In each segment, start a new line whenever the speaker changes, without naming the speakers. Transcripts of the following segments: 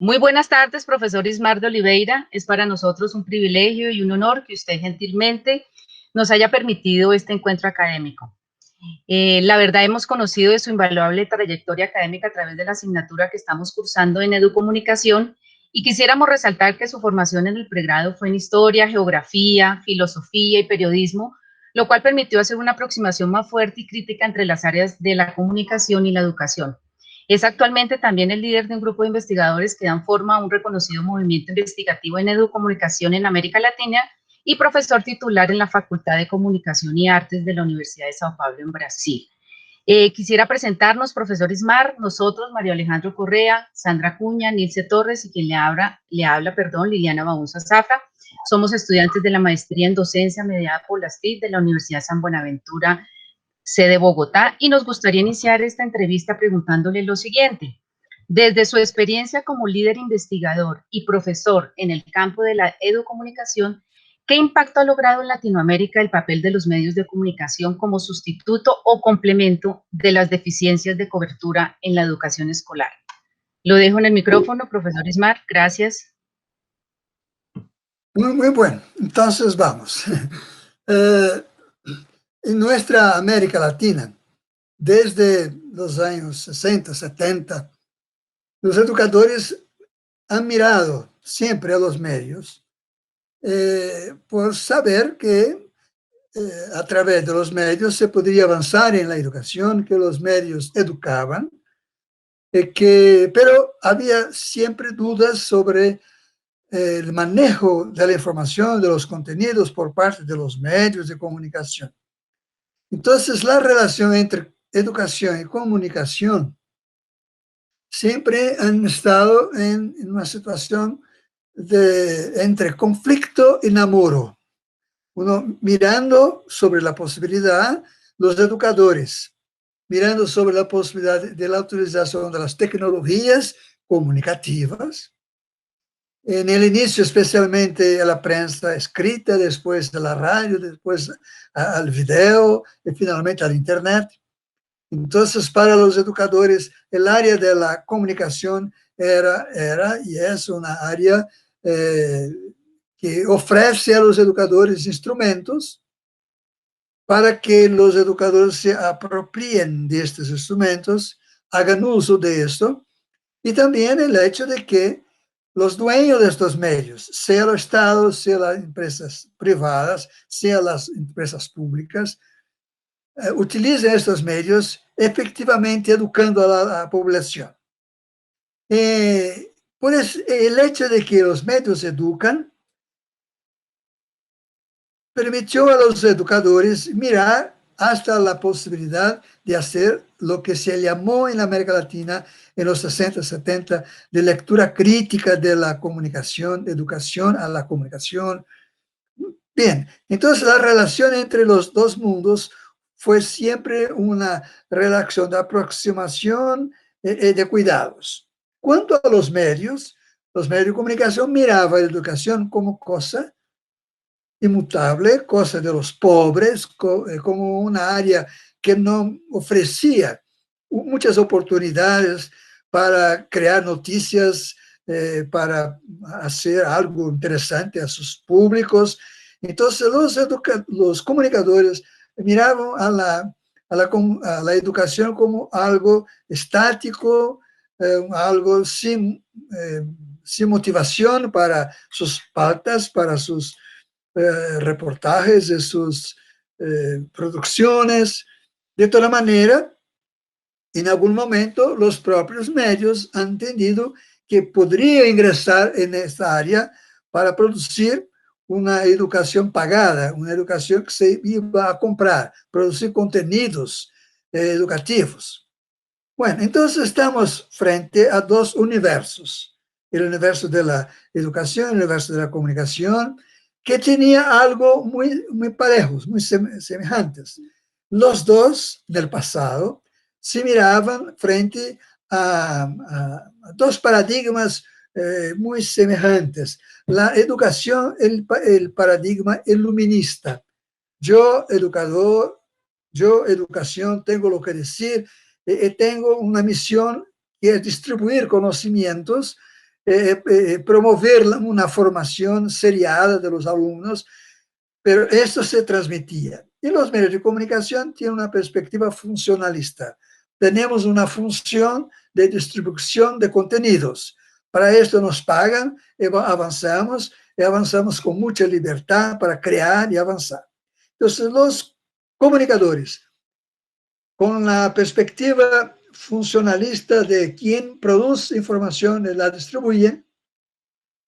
Muy buenas tardes, profesor Ismar de Oliveira. Es para nosotros un privilegio y un honor que usted gentilmente nos haya permitido este encuentro académico. La verdad, hemos conocido de su invaluable trayectoria académica a través de la asignatura que estamos cursando en Educomunicación y quisiéramos resaltar que su formación en el pregrado fue en Historia, Geografía, Filosofía y Periodismo, lo cual permitió hacer una aproximación más fuerte y crítica entre las áreas de la comunicación y la educación. Es actualmente también el líder de un grupo de investigadores que dan forma a un reconocido movimiento investigativo en educomunicación en América Latina y profesor titular en la Facultad de Comunicación y Artes de la Universidad de Sao Paulo en Brasil. Quisiera presentarnos, profesor Ismar, nosotros, Mario Alejandro Correa, Sandra Cuña, Nilce Torres y quien le habla, Liliana Baunza Zafra. Somos estudiantes de la maestría en docencia mediada por las TIC de la Universidad San Buenaventura, sede Bogotá, y nos gustaría iniciar esta entrevista preguntándole lo siguiente. Desde su experiencia como líder investigador y profesor en el campo de la educomunicación, ¿qué impacto ha logrado en Latinoamérica el papel de los medios de comunicación como sustituto o complemento de las deficiencias de cobertura en la educación escolar? Lo dejo en el micrófono, profesor Ismar. Gracias.
Muy bueno, entonces vamos. En nuestra América Latina, desde los años 60, 70, los educadores han mirado siempre a los medios por saber que a través de los medios se podría avanzar en la educación, que los medios educaban, pero había siempre dudas sobre el manejo de la información, de los contenidos por parte de los medios de comunicación. Entonces, la relación entre educación y comunicación siempre han estado en una situación entre conflicto y enamoro. Uno mirando sobre la posibilidad, los educadores, mirando sobre la posibilidad de la utilización de las tecnologías comunicativas, en el inicio especialmente a la prensa escrita, después a la radio, después al video y finalmente al internet. Entonces, para los educadores, el área de la comunicación era y es una área que ofrece a los educadores instrumentos para que los educadores se apropien de estos instrumentos, hagan uso de esto, y también el hecho de que los dueños de estos medios, sea el Estado, sea las empresas privadas, sea las empresas públicas, utilicen estos medios efectivamente educando a la población. Pues el hecho de que los medios educan permitió a los educadores mirar hasta la posibilidad de hacer lo que se llamó en América Latina en los 60, 70, de lectura crítica de la comunicación, de educación a la comunicación. Bien, entonces la relación entre los dos mundos fue siempre una relación de aproximación y de cuidados. Cuanto a los medios de comunicación miraban la educación como cosa inmutable, cosa de los pobres, como una área que no ofrecía muchas oportunidades para crear noticias, para hacer algo interesante a sus públicos. Entonces, los comunicadores miraban a la educación como algo estático, algo sin motivación para sus pautas, para sus reportajes, de sus producciones. De toda manera, en algún momento los propios medios han entendido que podría ingresar en esta área para producir una educación pagada, una educación que se iba a comprar, producir contenidos educativos. Bueno, entonces estamos frente a dos universos, el universo de la educación, el universo de la comunicación, que tenía algo muy parejos, muy semejantes. Los dos, del pasado, se miraban frente a dos paradigmas muy semejantes. La educación, el paradigma iluminista. Yo, educador, yo, educación, tengo lo que decir, tengo una misión que es distribuir conocimientos promover una formación seriada de los alumnos, pero esto se transmitía. Y los medios de comunicación tienen una perspectiva funcionalista. Tenemos una función de distribución de contenidos. Para esto nos pagan, avanzamos, y avanzamos con mucha libertad para crear y avanzar. Entonces, los comunicadores, con la perspectiva funcionalista de quien produce información y la distribuye,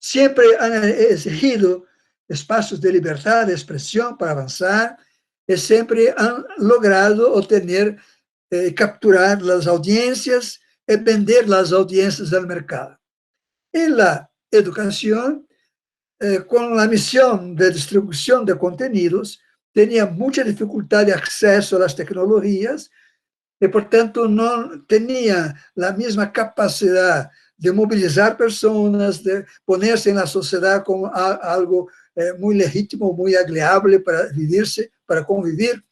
siempre han exigido espacios de libertad de expresión para avanzar y siempre han logrado obtener, capturar las audiencias y vender las audiencias del mercado. En la educación, con la misión de distribución de contenidos, tenía mucha dificultad de acceso a las tecnologías y, por tanto, no tenía la misma capacidad de movilizar personas, de ponerse en la sociedad como algo muy legítimo, muy agreable para vivirse, para convivir.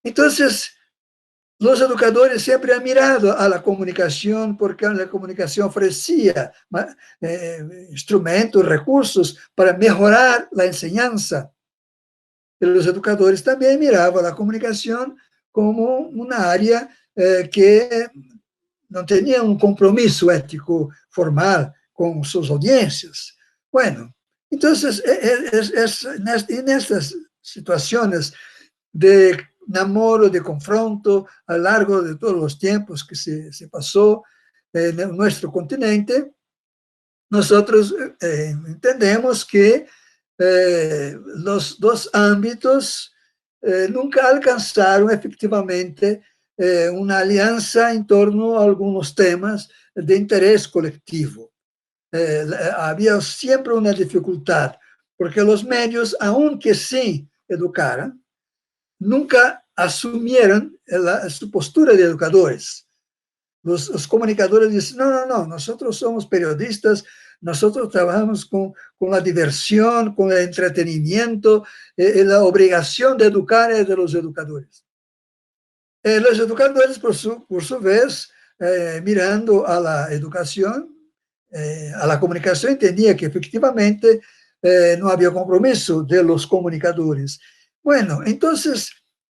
Entonces, los educadores siempre han mirado a la comunicación porque la comunicación ofrecía instrumentos, recursos para mejorar la enseñanza. Y los educadores también miraban a la comunicación como una área que no tenía un compromiso ético formal con sus audiencias. Bueno, entonces en estas situaciones de namoro, de confronto a lo largo de todos los tiempos que se pasó en nuestro continente, nosotros entendemos que los dos ámbitos nunca alcanzaron efectivamente una alianza en torno a algunos temas de interés colectivo. Había siempre una dificultad, porque los medios, aunque sí educaran, nunca asumieron su postura de educadores. Los comunicadores dicen, no, nosotros somos periodistas, nosotros trabajamos con la diversión, con el entretenimiento, la obligación de educar es de los educadores. Los educadores, por su vez, mirando a la educación, a la comunicación, entendía que efectivamente no había compromiso de los comunicadores. Bueno, entonces,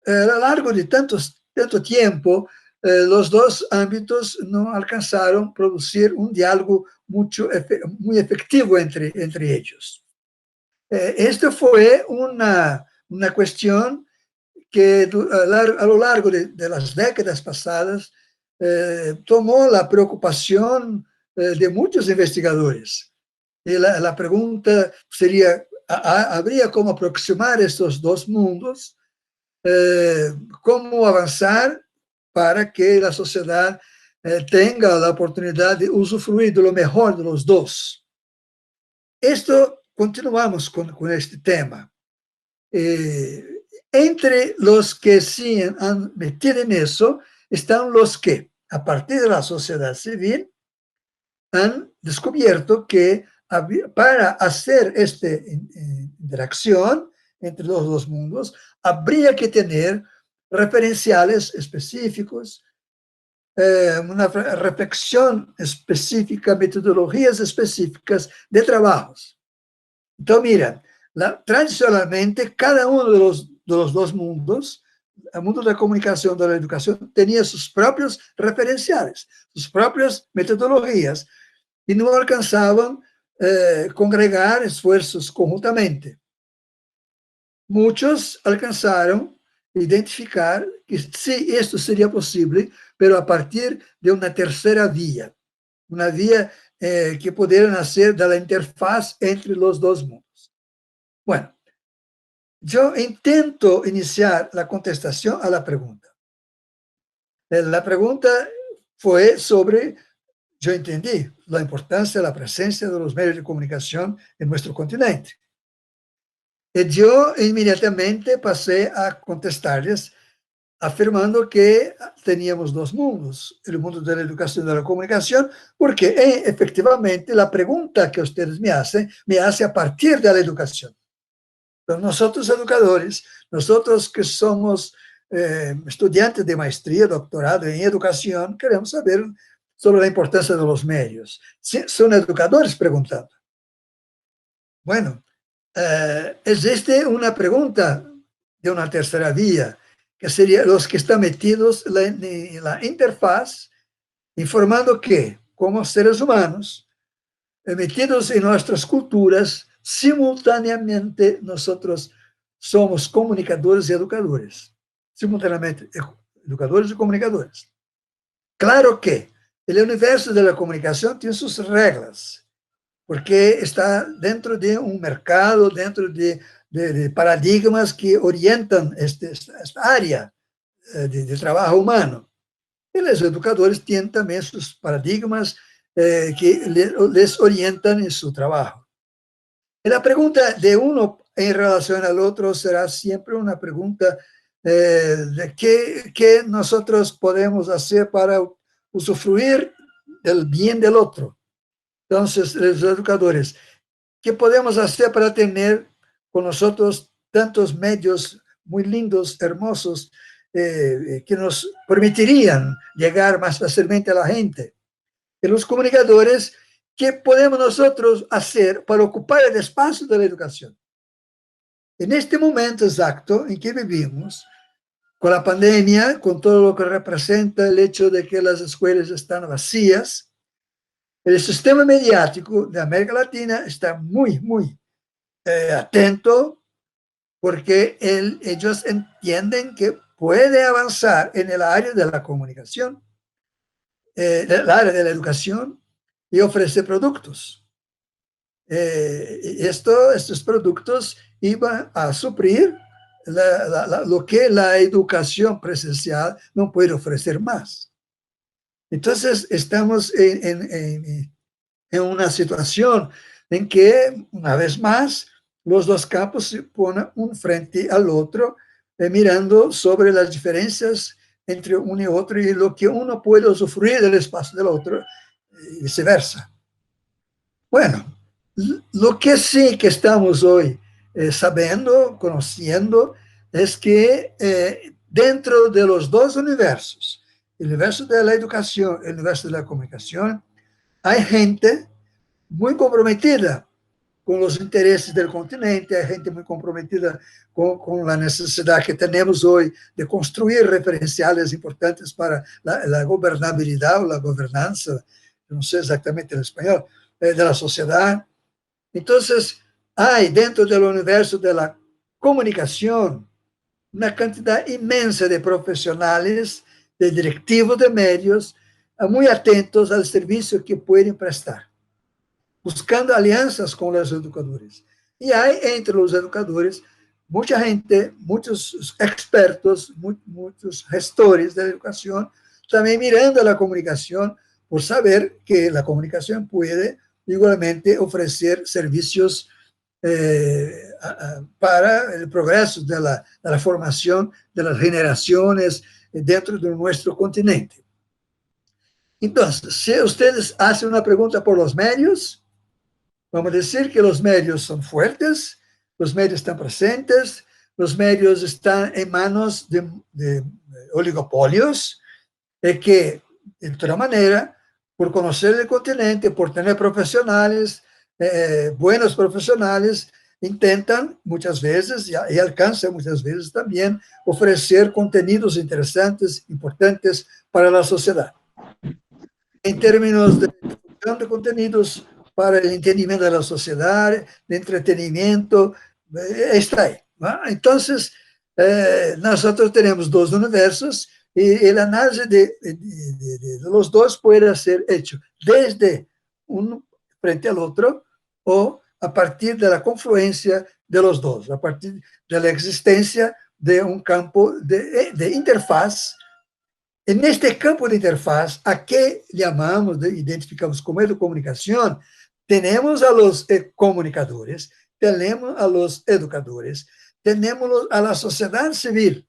a lo largo de tanto tiempo, los dos ámbitos no alcanzaron a producir un diálogo muy efectivo entre ellos. Esto fue una cuestión que a lo largo de las décadas pasadas tomó la preocupación de muchos investigadores. Y la pregunta sería, ¿habría cómo aproximar estos dos mundos? ¿Cómo avanzar para que la sociedad tenga la oportunidad de usufruir de lo mejor de los dos? Esto, continuamos con este tema. Entre los que sí han metido en eso están los que, a partir de la sociedad civil, han descubierto que para hacer esta interacción entre los dos mundos, habría que tener referenciales específicos, una reflexión específica, metodologías específicas de trabajos. Entonces, mira, tradicionalmente cada uno de los dos mundos, el mundo de la comunicación, de la educación, tenía sus propios referenciales, sus propias metodologías, y no alcanzaban congregar esfuerzos conjuntamente. Muchos alcanzaron identificar que sí, esto sería posible, pero a partir de una tercera vía, una vía que pudiera nacer de la interfaz entre los dos mundos. Bueno, yo intento iniciar la contestación a la pregunta. La pregunta fue sobre, yo entendí, la importancia de la presencia de los medios de comunicación en nuestro continente. Y yo inmediatamente pasé a contestarles afirmando que teníamos dos mundos, el mundo de la educación y de la comunicación, porque efectivamente la pregunta que ustedes me hace a partir de la educación. Pero nosotros educadores, nosotros que somos estudiantes de maestría, doctorado en educación, queremos saber sobre la importancia de los medios. Son educadores preguntando. Bueno, existe una pregunta de una tercera vía, que sería los que están metidos en la interfaz, informando que, como seres humanos, metidos en nuestras culturas, simultáneamente nosotros somos comunicadores y educadores. Simultáneamente, educadores y comunicadores. Claro que el universo de la comunicación tiene sus reglas, porque está dentro de un mercado, dentro de paradigmas que orientan esta área de trabajo humano. Y los educadores tienen también sus paradigmas que les orientan en su trabajo. Y la pregunta de uno en relación al otro será siempre una pregunta de qué nosotros podemos hacer para usufruir del bien del otro. Entonces, los educadores, ¿qué podemos hacer para tener con nosotros tantos medios muy lindos, hermosos, que nos permitirían llegar más fácilmente a la gente? Y los comunicadores, ¿qué podemos nosotros hacer para ocupar el espacio de la educación? En este momento exacto en que vivimos, con la pandemia, con todo lo que representa el hecho de que las escuelas están vacías, el sistema mediático de América Latina está muy, muy atento, porque ellos entienden que puede avanzar en el área de la comunicación, el área de la educación, y ofrecer productos. Estos productos iban a suplir lo que la educación presencial no puede ofrecer más. Entonces, estamos en una situación en que, una vez más, los dos campos se ponen un frente al otro, mirando sobre las diferencias entre uno y otro y lo que uno puede usufruir del espacio del otro y viceversa. Bueno, lo que sí que estamos hoy sabiendo, conociendo, es que dentro de los dos universos, el universo de la educación y el universo de la comunicación, hay gente muy comprometida con los intereses del continente, hay gente muy comprometida con la necesidad que tenemos hoy de construir referenciales importantes para la gobernabilidad o la gobernanza, no sé exactamente el español, de la sociedad. Entonces, hay dentro del universo de la comunicación una cantidad inmensa de profesionales, de directivos de medios, muy atentos al servicio que pueden prestar, buscando alianzas con los educadores. Y hay entre los educadores mucha gente, muchos expertos, muchos gestores de la educación, también mirando a la comunicación por saber que la comunicación puede igualmente ofrecer servicios para el progreso de la formación de las generaciones dentro de nuestro continente. Entonces, si ustedes hacen una pregunta por los medios, vamos a decir que los medios son fuertes, los medios están presentes, los medios están en manos de oligopolios, que, de toda manera, por conocer el continente, por tener profesionales, buenos profesionales, intentan muchas veces, y alcanzan muchas veces también, ofrecer contenidos interesantes, importantes para la sociedad. En términos de producción de contenidos para el entendimiento de la sociedad, de entretenimiento, está ahí, ¿no? Entonces, nosotros tenemos dos universos y el análisis de los dos puede ser hecho desde uno frente al otro o a partir de la confluencia de los dos, a partir de la existencia de un campo de interfaz. En este campo de interfaz, ¿a qué llamamos, identificamos como educomunicación? Tenemos a los comunicadores, tenemos a los educadores, tenemos a la sociedad civil,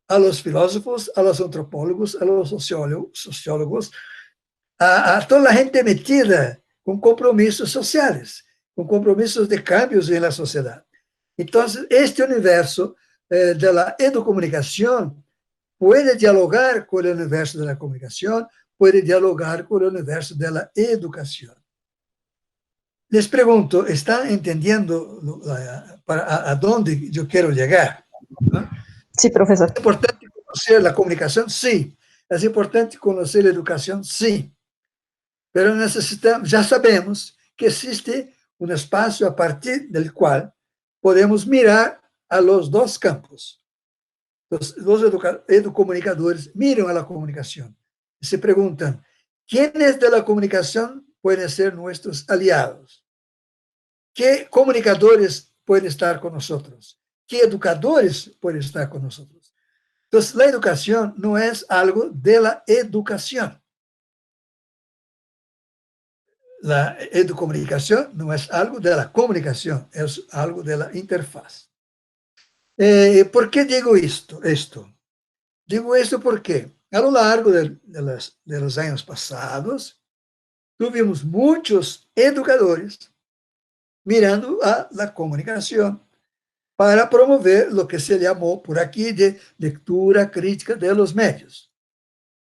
a los filósofos, a los antropólogos, a los sociólogos, a toda la gente metida con compromisos sociales, con compromisos de cambios en la sociedad. Entonces, este universo de la educomunicación puede dialogar con el universo de la comunicación, puede dialogar con el universo de la educación. Les pregunto, ¿están entendiendo a dónde yo quiero llegar? ¿No?
Sí, profesor.
¿Es importante conocer la comunicación? Sí. ¿Es importante conocer la educación? Sí. Pero necesitamos, ya sabemos que existe un espacio a partir del cual podemos mirar a los dos campos. Los educomunicadores miran a la comunicación y se preguntan, ¿quiénes de la comunicación pueden ser nuestros aliados? ¿Qué comunicadores pueden estar con nosotros? ¿Qué educadores pueden estar con nosotros? Entonces, la educación no es algo de la educación. La educomunicación no es algo de la comunicación, es algo de la interfaz. ¿Por qué digo esto? Digo esto porque a lo largo de los años pasados, tuvimos muchos educadores mirando a la comunicación para promover lo que se llamó por aquí de lectura crítica de los medios.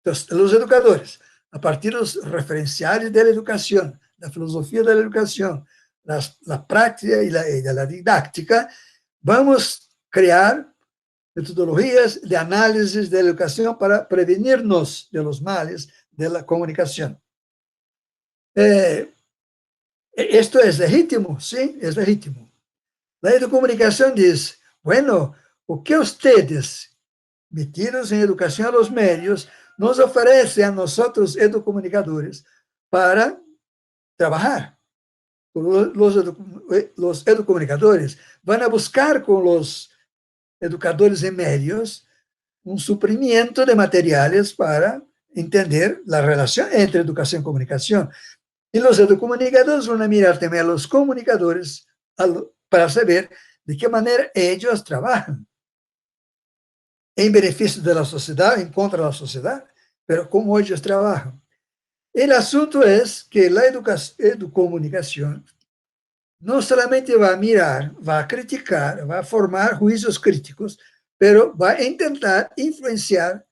Entonces, los educadores, a partir de los referenciales de la educación, la filosofía de la educación, la práctica y la didáctica, vamos a crear metodologías de análisis de la educación para prevenirnos de los males de la comunicación. ¿Esto es legítimo? Sí, es legítimo. La educomunicación dice, bueno, o que ustedes, metidos en educación a los medios, nos ofrecen a nosotros, educomunicadores, para trabajar. Los educomunicadores van a buscar con los educadores en medios un suprimiento de materiales para entender la relación entre educación y comunicación. Y los educomunicadores van a mirar también a los comunicadores para saber de qué manera ellos trabajan. En beneficio de la sociedad, en contra de la sociedad, pero cómo ellos trabajan. El asunto es que la educomunicación no solamente va a mirar, va a criticar, va a formar juicios críticos, pero va a intentar influenciar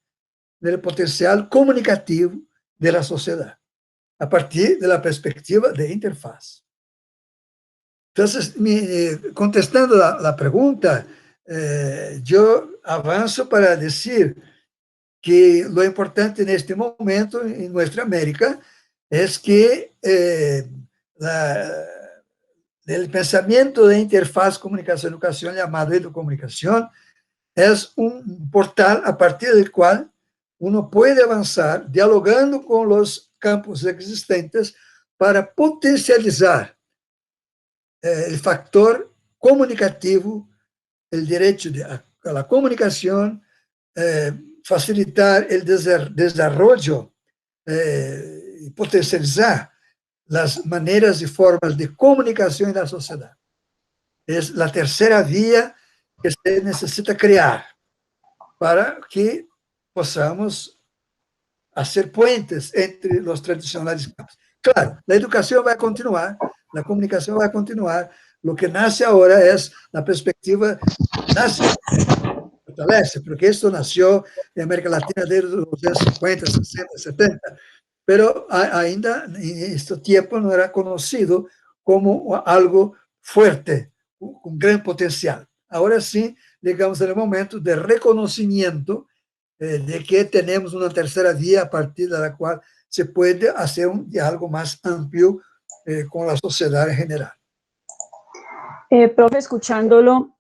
el potencial comunicativo de la sociedad a partir de la perspectiva de interfaz. Entonces, contestando la pregunta, yo avanzo para decir que lo importante en este momento en nuestra América es que el pensamiento de interfaz comunicación-educación llamado educomunicación es un portal a partir del cual uno puede avanzar dialogando con los campos existentes para potencializar el factor comunicativo, el derecho a la comunicación, facilitar el desarrollo y potencializar las maneras y formas de comunicación en la sociedad. Es la tercera vía que se necesita crear para que podamos hacer puentes entre los tradicionales campos. Claro, la educación va a continuar, la comunicación va a continuar. Lo que nace ahora es la perspectiva nacional, fortalece, porque esto nació en América Latina desde los años 50, 60, 70, pero ainda en este tiempo no era conocido como algo fuerte, con gran potencial. Ahora sí, llegamos al momento de reconocimiento de que tenemos una tercera vía a partir de la cual se puede hacer un diálogo más amplio con la sociedad en general.
Profe, escuchándolo,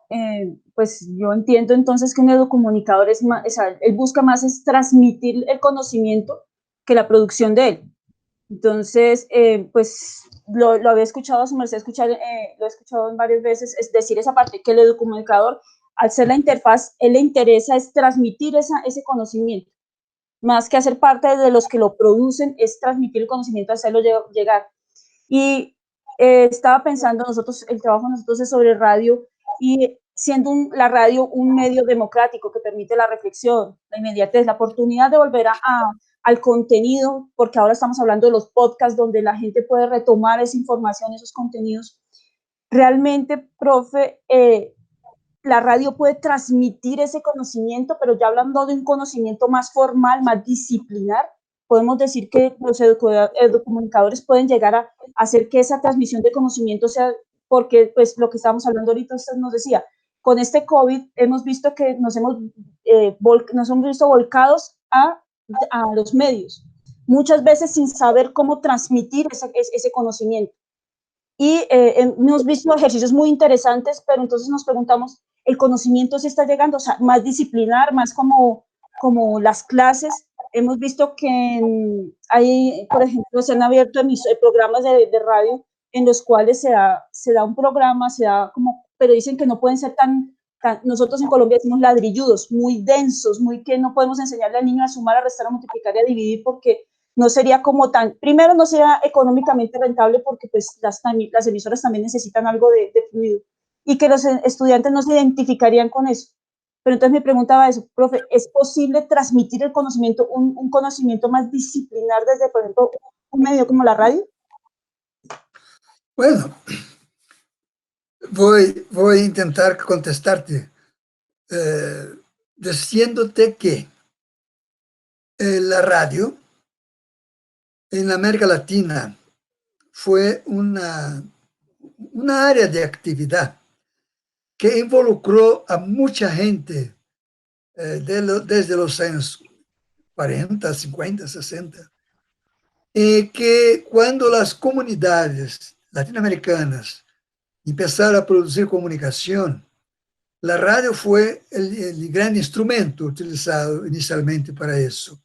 pues yo entiendo entonces que un educomunicador es más, o sea, él busca más es transmitir el conocimiento que la producción de él. Entonces, pues lo había escuchado a su merced, lo he escuchado en varias veces, es decir esa parte, que el educomunicador, al ser la interfaz, él le interesa es transmitir ese conocimiento, más que hacer parte de los que lo producen, es transmitir el conocimiento, hacerlo llegar. Y estaba pensando, el trabajo de nosotros es sobre radio, y siendo la radio un medio democrático que permite la reflexión, la inmediatez, la oportunidad de volver al contenido, porque ahora estamos hablando de los podcasts donde la gente puede retomar esa información, esos contenidos. Realmente, profe, la radio puede transmitir ese conocimiento, pero ya hablando de un conocimiento más formal, más disciplinar, podemos decir que los educomunicadores pueden llegar a hacer que esa transmisión de conocimiento sea, porque pues lo que estábamos hablando ahorita, usted nos decía, con este COVID hemos visto que nos hemos visto volcados a los medios, muchas veces sin saber cómo transmitir ese conocimiento. Y hemos visto ejercicios muy interesantes, pero entonces nos preguntamos, ¿el conocimiento se está llegando? O sea, más disciplinar, más como las clases. Hemos visto que hay, por ejemplo, se han abierto programas de radio en los cuales se da un programa, pero dicen que no pueden ser nosotros en Colombia decimos ladrilludos, muy densos, muy que no podemos enseñarle al niño a sumar, a restar, a multiplicar y a dividir porque no sería primero no sería económicamente rentable porque pues las emisoras también necesitan algo de fluido y que los estudiantes no se identificarían con eso. Pero entonces me preguntaba eso, profe, ¿es posible transmitir el conocimiento, un conocimiento más disciplinar desde, por ejemplo, un medio como la radio?
Bueno, voy a intentar contestarte diciéndote que la radio en América Latina fue una área de actividad que involucró a mucha gente desde los años 40, 50, 60, que cuando las comunidades latinoamericanas empezaron a producir comunicación, la radio fue el gran instrumento utilizado inicialmente para eso.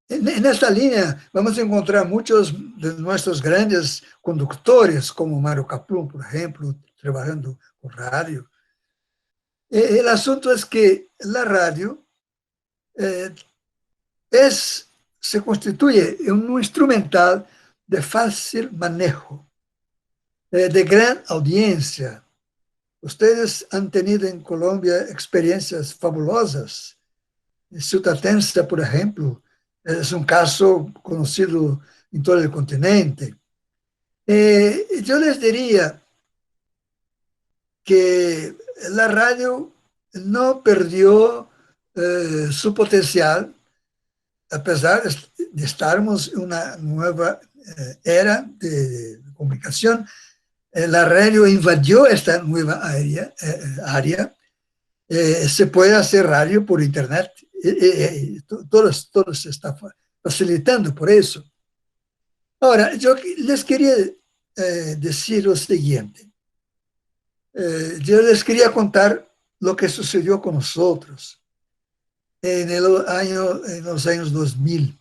En esta línea vamos a encontrar muchos de nuestros grandes conductores, como Mario Caplun, por ejemplo, trabajando con radio. El asunto es que la radio se constituye en un instrumental de fácil manejo, de gran audiencia. Ustedes han tenido en Colombia experiencias fabulosas. Ciutatense, por ejemplo, es un caso conocido en todo el continente. Yo les diría que la radio no perdió su potencial, a pesar de estarmos en una nueva era de comunicación. La radio invadió esta nueva área. Se puede hacer radio por internet. Todo se está facilitando por eso. Ahora, yo les quería decir lo siguiente. Yo les quería contar lo que sucedió con nosotros en los años 2000,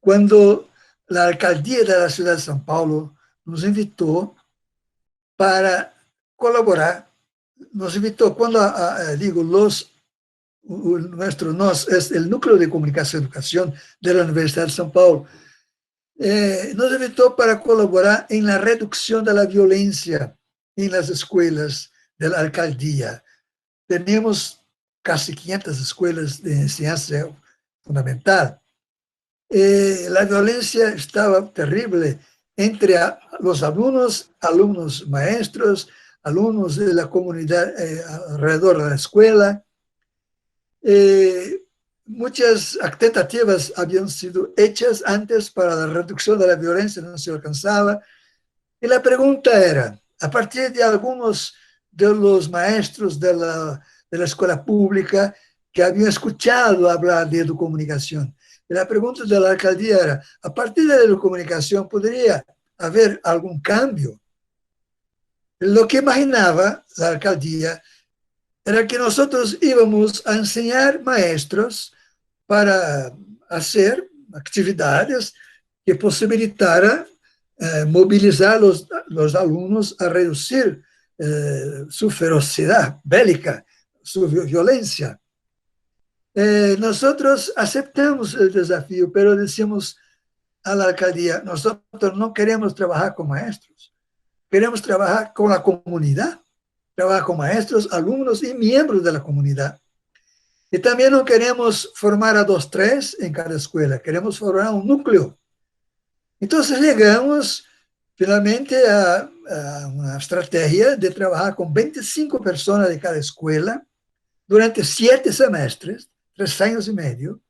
cuando la alcaldía de la ciudad de São Paulo nos invitó para colaborar. Nos invitó, cuando digo nuestro NOS es el Núcleo de Comunicación y Educación de la Universidad de São Paulo, nos invitó para colaborar en la reducción de la violencia en las escuelas de la alcaldía. Tenemos casi 500 escuelas de enseñanza fundamental. La violencia estaba terrible entre los alumnos, maestros, alumnos de la comunidad alrededor de la escuela. Muchas tentativas habían sido hechas antes para la reducción de la violencia, no se alcanzaba. Y la pregunta era, a partir de algunos de los maestros de la escuela pública que habían escuchado hablar de educomunicación, y la pregunta de la alcaldía era, a partir de la educomunicación, ¿podría haber algún cambio? Lo que imaginaba la alcaldía era que nosotros íbamos a enseñar maestros para hacer actividades que posibilitaran movilizar a los alumnos a reducir su ferocidad bélica, su violencia. Nosotros aceptamos el desafío, pero decimos a la alcaldía, nosotros no queremos trabajar con maestros, queremos trabajar con la comunidad, trabajar con maestros, alumnos y miembros de la comunidad. Y también no queremos formar a 2, 3 en cada escuela, queremos formar un núcleo. Entonces llegamos finalmente a una estrategia de trabajar con 25 personas de cada escuela, durante 7 semestres, 3 años y medio,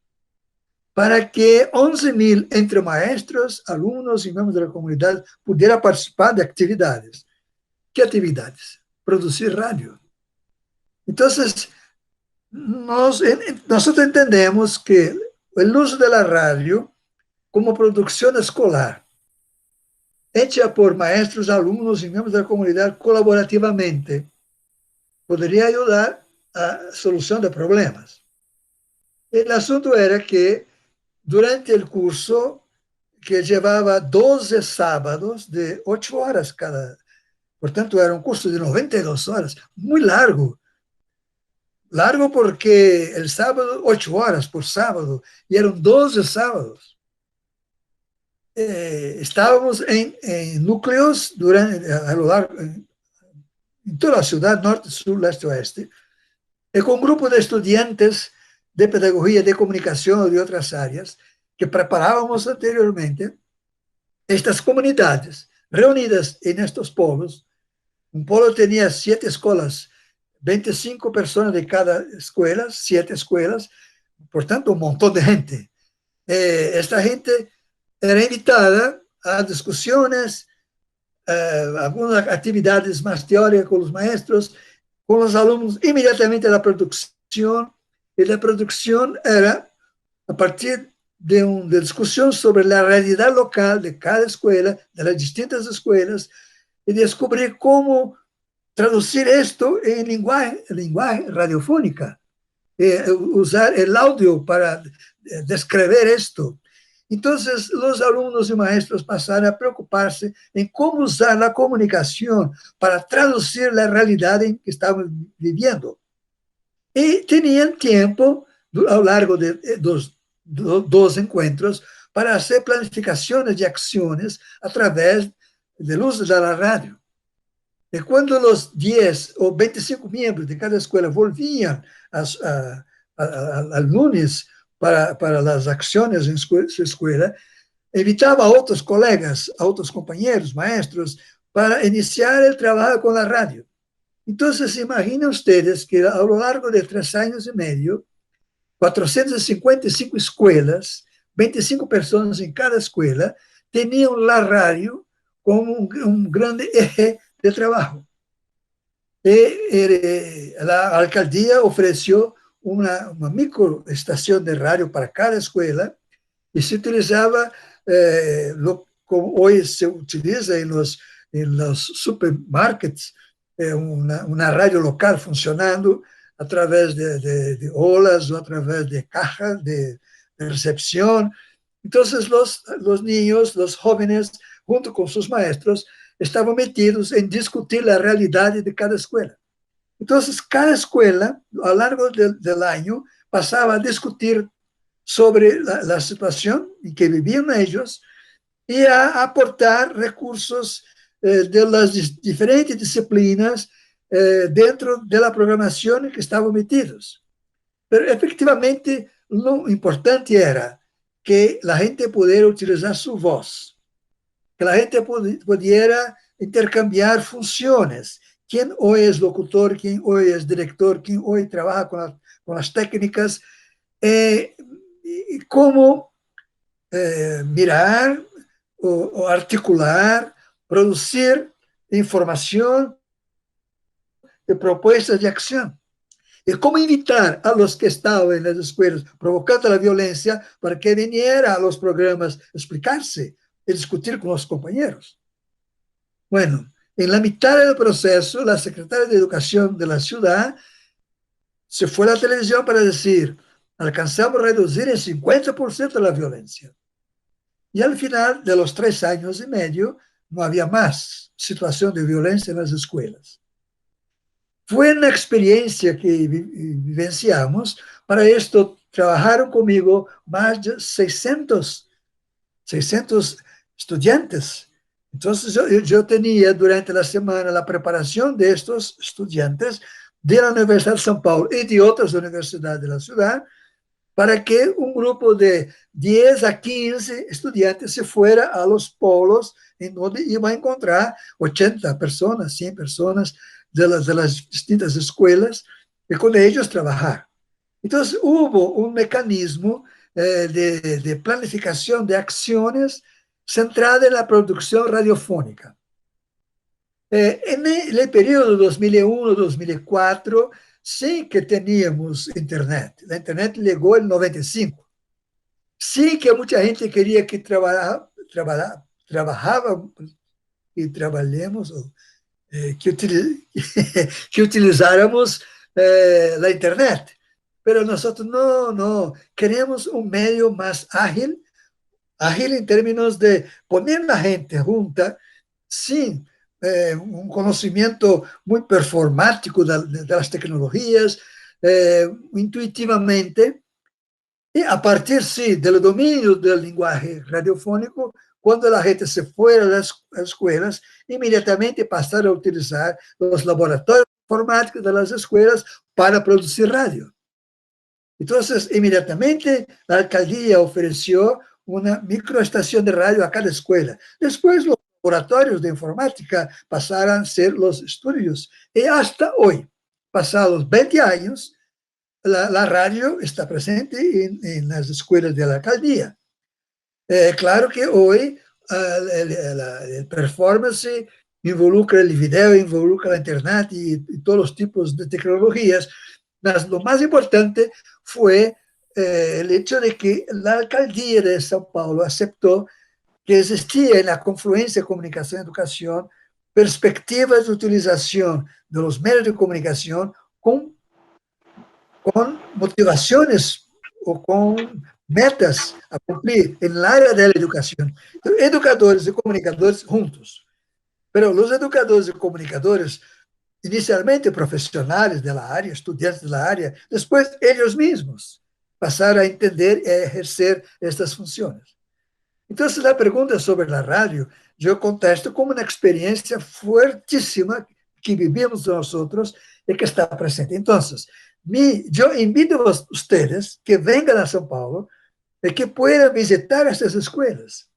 para que 11.000 entre maestros, alumnos y miembros de la comunidad pudieran participar de actividades. ¿Qué actividades? Producir radio. Entonces, nosotros entendemos que el uso de la radio como producción escolar, hecha por maestros, alumnos y miembros de la comunidad colaborativamente, podría ayudar a solución de problemas. El asunto era que durante el curso, que llevaba 12 sábados de 8 horas cada, por tanto era un curso de 92 horas, muy largo. Largo porque el sábado, 8 horas por sábado, y eran 12 sábados. Estábamos en núcleos a lo largo, en toda la ciudad, norte, sur, leste, oeste, con un grupo de estudiantes de pedagogía, de comunicación o de otras áreas que preparábamos anteriormente estas comunidades reunidas en estos polos. Un polo tenía 7 escuelas, 25 personas de cada escuela, 7 escuelas, por tanto, un montón de gente. Esta gente era invitada a discusiones, algunas actividades más teóricas con los maestros, con los alumnos, inmediatamente a la producción. Y la producción era a partir de discusión sobre la realidad local de cada escuela, de las distintas escuelas, y descubrir cómo traducir esto en lenguaje radiofónica, usar el audio para describir esto. Entonces, los alumnos y maestros pasaron a preocuparse en cómo usar la comunicación para traducir la realidad en que estaban viviendo. Y tenían tiempo, a lo largo de dos encuentros, para hacer planificaciones de acciones a través del uso de la radio. Y cuando los 10 o 25 miembros de cada escuela volvían al lunes para las acciones en su escuela, invitaba a otros colegas, a otros compañeros, maestros, para iniciar el trabajo con la radio. Entonces, imaginen ustedes que a lo largo de 3 años y medio, 455 escuelas, 25 personas en cada escuela, tenían la radio como un grande eje de trabajo. La alcaldía ofreció una microestación de radio para cada escuela y se utilizaba, como hoy se utiliza en los supermarkets, una radio local funcionando a través de olas o a través de cajas de recepción. Entonces los niños, los jóvenes, junto con sus maestros, estaban metidos en discutir la realidad de cada escuela. Entonces, cada escuela, a lo largo del año, pasaba a discutir sobre la situación en que vivían ellos y a aportar recursos de las diferentes disciplinas dentro de la programación en que estaban metidos. Pero efectivamente, lo importante era que la gente pudiera utilizar su voz, que la gente pudiera intercambiar funciones. ¿Quién hoy es locutor? ¿Quién hoy es director? ¿Quién hoy trabaja con las técnicas? Y cómo mirar o articular, producir información y propuestas de acción. Y cómo invitar a los que estaban en las escuelas provocando la violencia para que viniera a los programas explicarse y discutir con los compañeros. Bueno, en la mitad del proceso, la secretaria de Educación de la ciudad se fue a la televisión para decir, alcanzamos a reducir en 50% la violencia. Y al final de los 3 años y medio, no había más situación de violencia en las escuelas. Fue una experiencia que vivenciamos. Para esto trabajaron conmigo más de 600 estudiantes. Entonces yo tenía durante la semana la preparación de estos estudiantes de la Universidad de São Paulo y de otras universidades de la ciudad, para que un grupo de 10 a 15 estudiantes se fuera a los polos en donde iba a encontrar 80 personas, 100 personas de las distintas escuelas y con ellos trabajar. Entonces hubo un mecanismo de planificación de acciones centrada en la producción radiofónica. En el periodo 2001-2004, sí que teníamos internet. La internet llegó en 95. Sí que mucha gente quería que trabajaba y trabajemos, que, que utilizáramos la internet. Pero nosotros no, queremos un medio más ágil, ágil en términos de poner la gente junta sin un conocimiento muy performático de las tecnologías, intuitivamente, y a partir, sí, del dominio del lenguaje radiofónico, cuando la gente se fuera a las escuelas, inmediatamente pasar a utilizar los laboratorios informáticos de las escuelas para producir radio. Entonces, inmediatamente, la alcaldía ofreció una microestación de radio a cada escuela. Después, los laboratorios de informática pasaron a ser los estudios. Y hasta hoy, pasados 20 años, la radio está presente en las escuelas de la alcaldía. Claro que hoy el performance involucra el video, involucra la internet y todos los tipos de tecnologías. Mas lo más importante fue el hecho de que la alcaldía de São Paulo aceptó que existía en la confluencia de comunicación y educación perspectivas de utilización de los medios de comunicación con motivaciones o con metas a cumplir en el área de la educación. Educadores y comunicadores juntos. Pero los educadores y comunicadores, inicialmente profesionales de la área, estudiantes de la área, después ellos mismos pasaron a entender y a ejercer estas funciones. Entonces, la pregunta sobre la radio, yo contesto como una experiencia fuertísima que vivimos nosotros y que está presente. Entonces, yo invito a ustedes que vengan a São Paulo y que puedan visitar estas escuelas.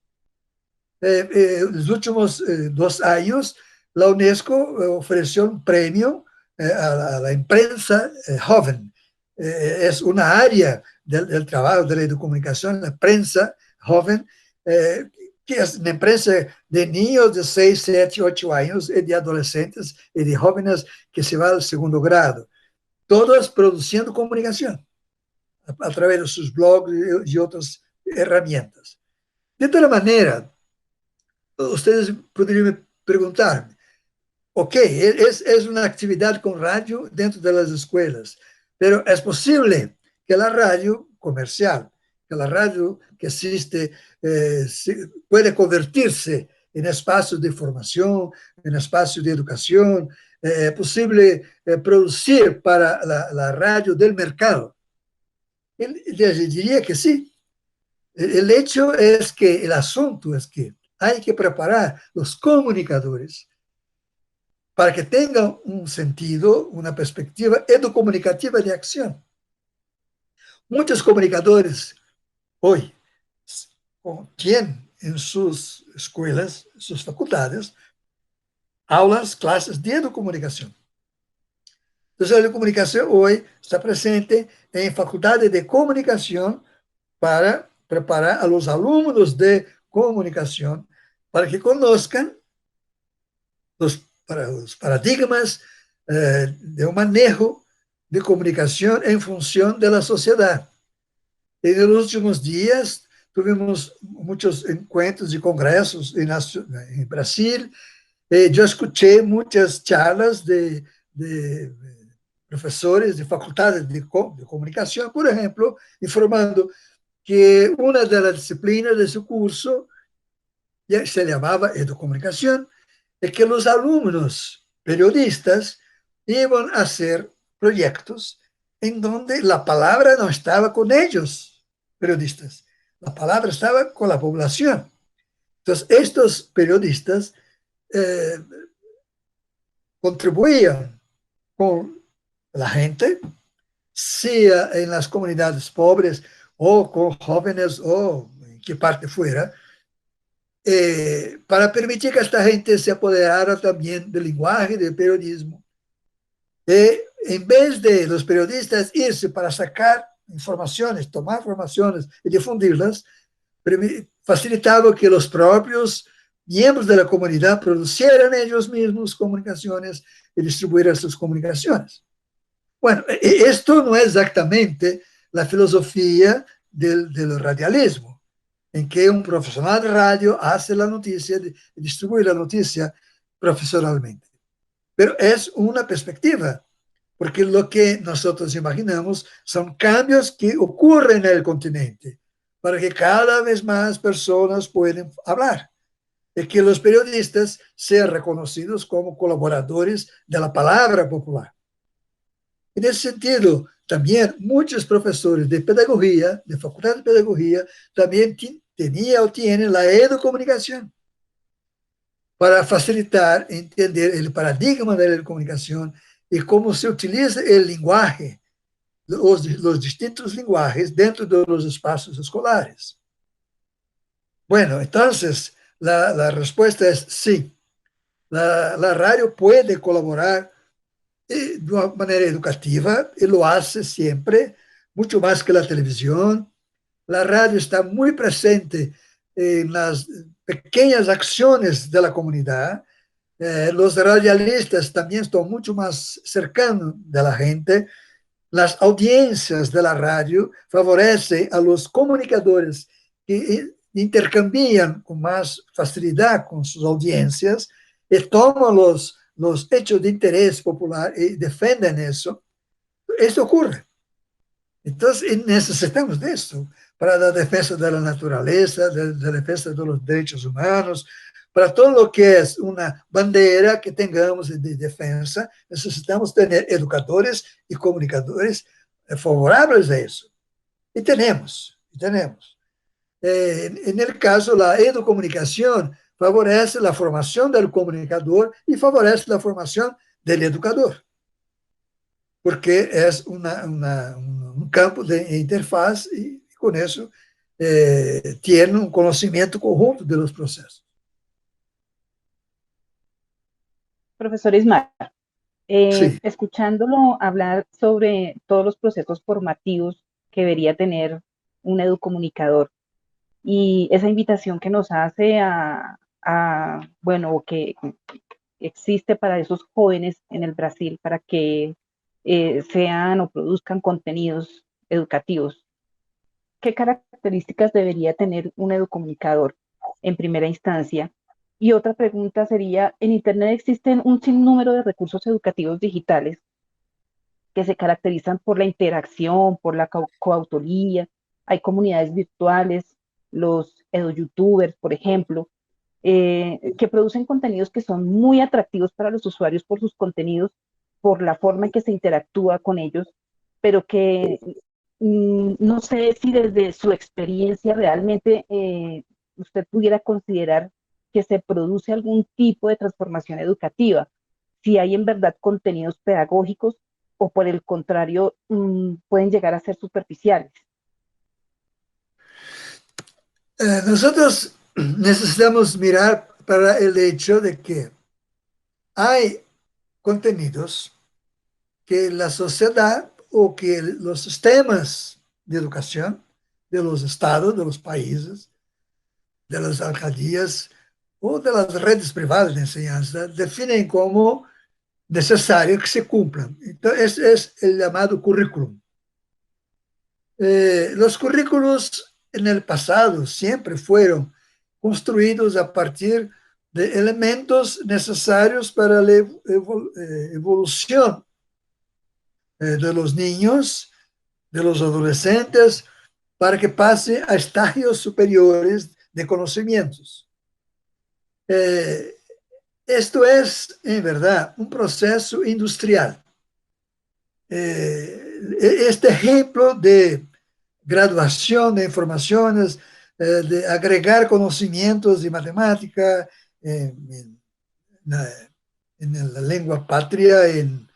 Los últimos 2 años, la UNESCO ofreció un premio a la imprensa joven. Es una área del trabajo de la comunicación, la prensa joven, que es una imprensa de niños de 6, 7, 8 años y de adolescentes y de jóvenes que se van al segundo grado. Todos produciendo comunicación a través de sus blogs y otras herramientas. De toda manera, ustedes podrían preguntarme, ok, es una actividad con radio dentro de las escuelas, pero es posible que la radio comercial, que la radio que existe, puede convertirse en espacios de formación, en espacios de educación. Es posible producir para la radio del mercado. Yo diría que sí. El hecho es que el asunto es que hay que preparar los comunicadores para que tengan un sentido, una perspectiva educomunicativa de acción. Muchos comunicadores hoy tienen en sus escuelas, sus facultades, aulas, clases de educomunicación. Entonces, la educomunicación hoy está presente en facultades de comunicación para preparar a los alumnos de comunicación para que conozcan los paradigmas de un manejo de comunicación en función de la sociedad. En los últimos días tuvimos muchos encuentros y congresos en Brasil. Yo escuché muchas charlas de profesores de facultades de comunicación, por ejemplo, informando que una de las disciplinas de su curso se llamaba Educomunicación, y que los alumnos periodistas iban a hacer proyectos en donde la palabra no estaba con ellos, periodistas, la palabra estaba con la población. Entonces, estos periodistas contribuían con la gente, sea en las comunidades pobres o con jóvenes o en qué parte fuera, para permitir que esta gente se apoderara también del lenguaje, del periodismo. En vez de los periodistas irse para sacar informaciones, tomar informaciones y difundirlas, facilitaba que los propios miembros de la comunidad producieran ellos mismos comunicaciones y distribuyeran sus comunicaciones. Bueno, esto no es exactamente la filosofía del radialismo, en que un profesional de radio hace la noticia y distribuye la noticia profesionalmente. Pero es una perspectiva, porque lo que nosotros imaginamos son cambios que ocurren en el continente para que cada vez más personas puedan hablar y que los periodistas sean reconocidos como colaboradores de la palabra popular. En ese sentido, también muchos profesores de pedagogía, de facultad de pedagogía, también tenían o tienen la educomunicación para facilitar entender el paradigma de la educomunicación y cómo se utiliza el lenguaje, los distintos lenguajes dentro de los espacios escolares. Bueno, entonces la respuesta es sí. La radio puede colaborar de una manera educativa y lo hace siempre, mucho más que la televisión. La radio está muy presente en las pequeñas acciones de la comunidad. Los radialistas también están mucho más cercanos de la gente. Las audiencias de la radio favorecen a los comunicadores que intercambian con más facilidad con sus audiencias y toman los hechos de interés popular y defienden eso. Esto ocurre. Entonces, necesitamos de esto para la defensa de la naturaleza, de la defensa de los derechos humanos, para todo lo que es una bandera que tengamos de defensa, necesitamos tener educadores y comunicadores favorables a eso. Y tenemos, y tenemos. En el caso, la educomunicación favorece la formación del comunicador y favorece la formación del educador, porque es un campo de interfaz y con eso tiene un conocimiento conjunto de los procesos.
Profesor Ismar,
Sí.
escuchándolo hablar sobre todos los procesos formativos que debería tener un educomunicador y esa invitación que nos hace bueno, que existe para esos jóvenes en el Brasil para que sean o produzcan contenidos educativos. ¿Qué características debería tener un educomunicador en primera instancia? Y otra pregunta sería, en Internet existen un sinnúmero de recursos educativos digitales que se caracterizan por la interacción, por la coautoría. Hay comunidades virtuales, los edu-youtubers, por ejemplo, que producen contenidos que son muy atractivos para los usuarios por sus contenidos, por la forma en que se interactúa con ellos, pero que no sé si desde su experiencia realmente usted pudiera considerar que se produce algún tipo de transformación educativa, si hay en verdad contenidos pedagógicos o por el contrario pueden llegar a ser superficiales.
Nosotros necesitamos mirar para el hecho de que hay contenidos que la sociedad o que los sistemas de educación de los estados, de los países, de las alcaldías o de las redes privadas de enseñanza definen como necesario que se cumplan. Entonces, es el llamado currículum. Los currículos en el pasado siempre fueron construidos a partir de elementos necesarios para la evolución de los niños, de los adolescentes, para que pase a estadios superiores de conocimientos. Esto es, en verdad, un proceso industrial. Este ejemplo de graduación de informaciones, de agregar conocimientos de matemática en la lengua patria, en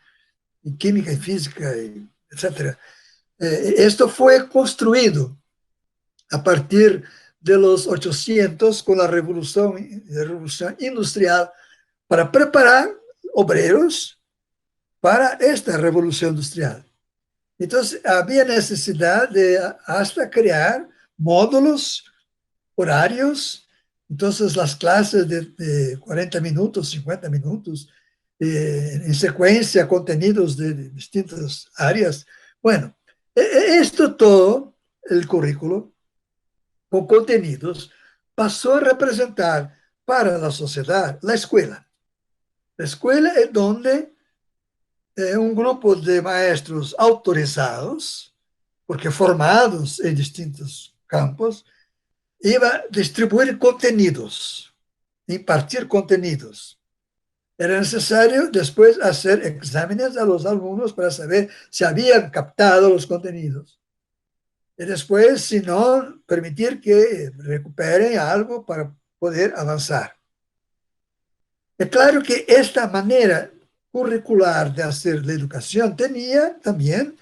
química y física, etc. Esto fue construido a partir de los 800 con la revolución industrial para preparar obreros para esta revolución industrial. Entonces, había necesidad de hasta crear módulos horarios. Entonces, las clases de 40 minutos, 50 minutos, en secuencia, contenidos de distintas áreas. Bueno, esto todo, el currículo, con contenidos, pasó a representar para la sociedad la escuela. La escuela es donde un grupo de maestros autorizados, porque formados en distintos campos, iba a distribuir contenidos, impartir contenidos. Era necesario después hacer exámenes a los alumnos para saber si habían captado los contenidos. Y después, si no, permitir que recuperen algo para poder avanzar. Es claro que esta manera curricular de hacer la educación tenía también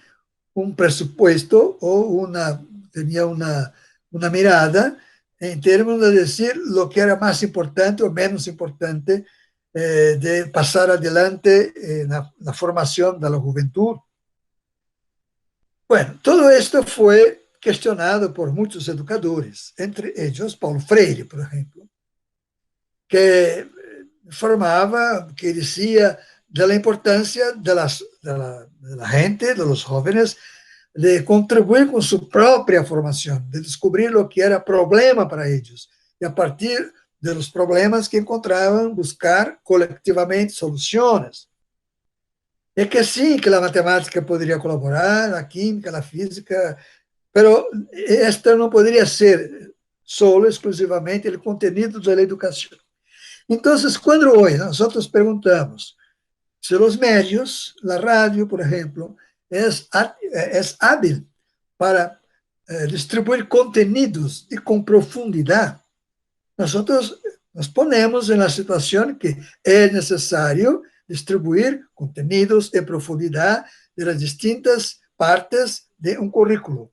un presupuesto o tenía una mirada en términos de decir lo que era más importante o menos importante de pasar adelante en la formación de la juventud. Bueno, todo esto fue cuestionado por muchos educadores, entre ellos Paulo Freire, por ejemplo, que formaba, que decía de la importancia de la gente, de los jóvenes, de contribuir con su propia formación, de descubrir lo que era problema para ellos, y a partir de los problemas que encontraban, buscar colectivamente soluciones. Es que sí, que la matemática podría colaborar, la química, la física, pero esta no podría ser solo, exclusivamente, el contenido de la educación. Entonces, cuando hoy nosotros preguntamos si los medios, la radio, por ejemplo, es hábil para distribuir contenidos y con profundidad, nosotros nos ponemos en la situación que es necesario distribuir contenidos en profundidad de las distintas partes de un currículo.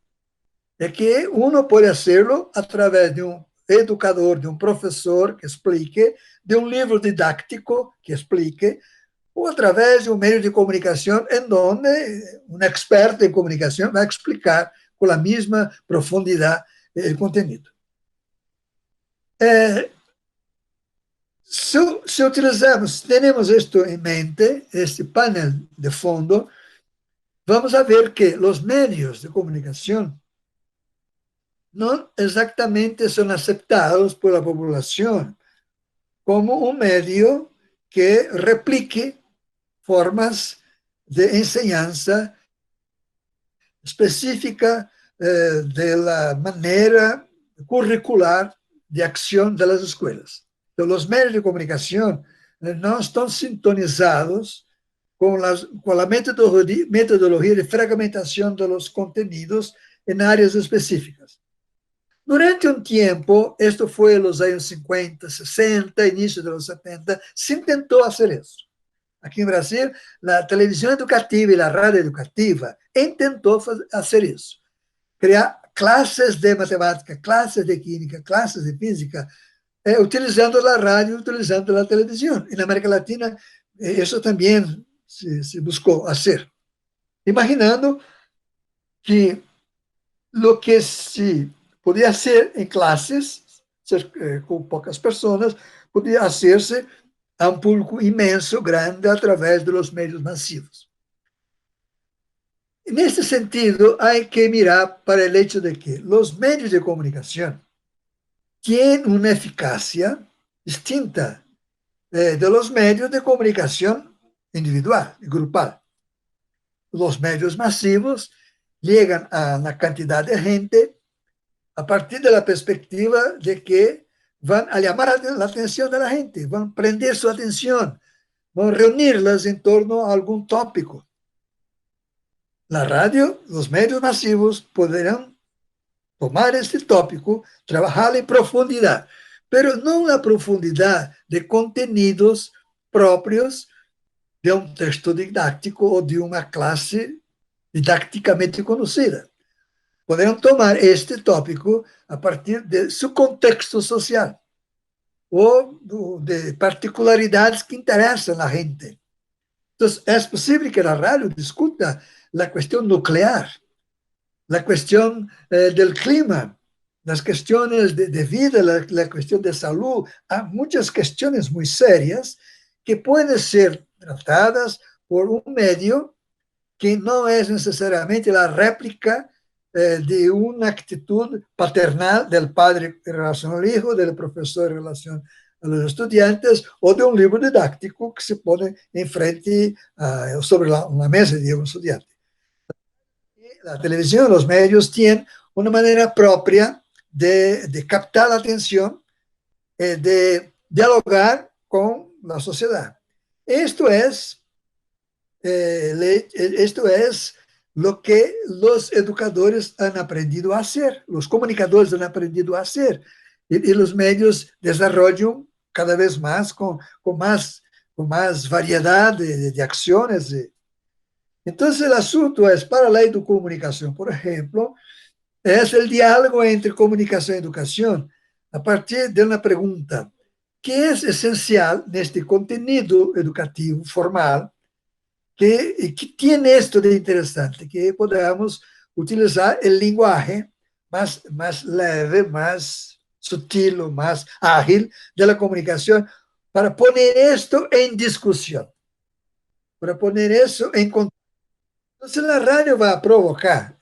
Es que uno puede hacerlo a través de un educador, de un profesor que explique, de un libro didáctico que explique, o a través de un medio de comunicación en donde un experto en comunicación va a explicar con la misma profundidad el contenido. Si utilizamos, tenemos esto en mente, este panel de fondo, vamos a ver que los medios de comunicación no exactamente son aceptados por la población como un medio que replique formas de enseñanza específica de la manera curricular de acción de las escuelas. Entonces, los medios de comunicación no están sintonizados con la metodología de fragmentación de los contenidos en áreas específicas. Durante un tiempo, esto fue en los años 50, 60, inicio de los 70, se intentó hacer eso. Aquí en Brasil, la televisión educativa y la radio educativa intentó hacer eso. Crear clases de matemática, clases de química, clases de física, utilizando la radio, utilizando la televisión. En América Latina, eso también se buscó hacer. Imaginando que lo que se podía hacer en clases, con pocas personas, podía hacerse a un público inmenso, grande, a través de los medios masivos. En este sentido, hay que mirar para el hecho de que los medios de comunicación tienen una eficacia distinta de los medios de comunicación individual y grupal. Los medios masivos llegan a la cantidad de gente a partir de la perspectiva de que van a llamar la atención de la gente, van a prender su atención, van a reunirlas en torno a algún tópico. La radio, los medios masivos podrán tomar este tópico, trabajarlo en profundidad, pero no una profundidad de contenidos propios de un texto didáctico o de una clase didácticamente conocida. Podrán tomar este tópico a partir de su contexto social o de particularidades que interesan a la gente. Entonces, es posible que la radio discuta la cuestión nuclear, la cuestión del clima, las cuestiones de vida, la cuestión de salud. Hay muchas cuestiones muy serias que pueden ser tratadas por un medio que no es necesariamente la réplica de una actitud paternal del padre en relación al hijo, del profesor en relación a los estudiantes, o de un libro didáctico que se pone enfrente sobre una mesa de un estudiante. La televisión, los medios tienen una manera propia de captar la atención, de dialogar con la sociedad. Esto es lo que los educadores han aprendido a hacer, los comunicadores han aprendido a hacer, y los medios desarrollan cada vez más con más variedad de acciones. Entonces, el asunto es, para la educomunicación, por ejemplo, es el diálogo entre comunicación y educación a partir de una pregunta: ¿qué es esencial en este contenido educativo formal? Que tiene esto de interesante, que podamos utilizar el lenguaje más leve, más sutil, más ágil de la comunicación para poner esto en discusión, para poner eso en contexto. Entonces la radio va a provocar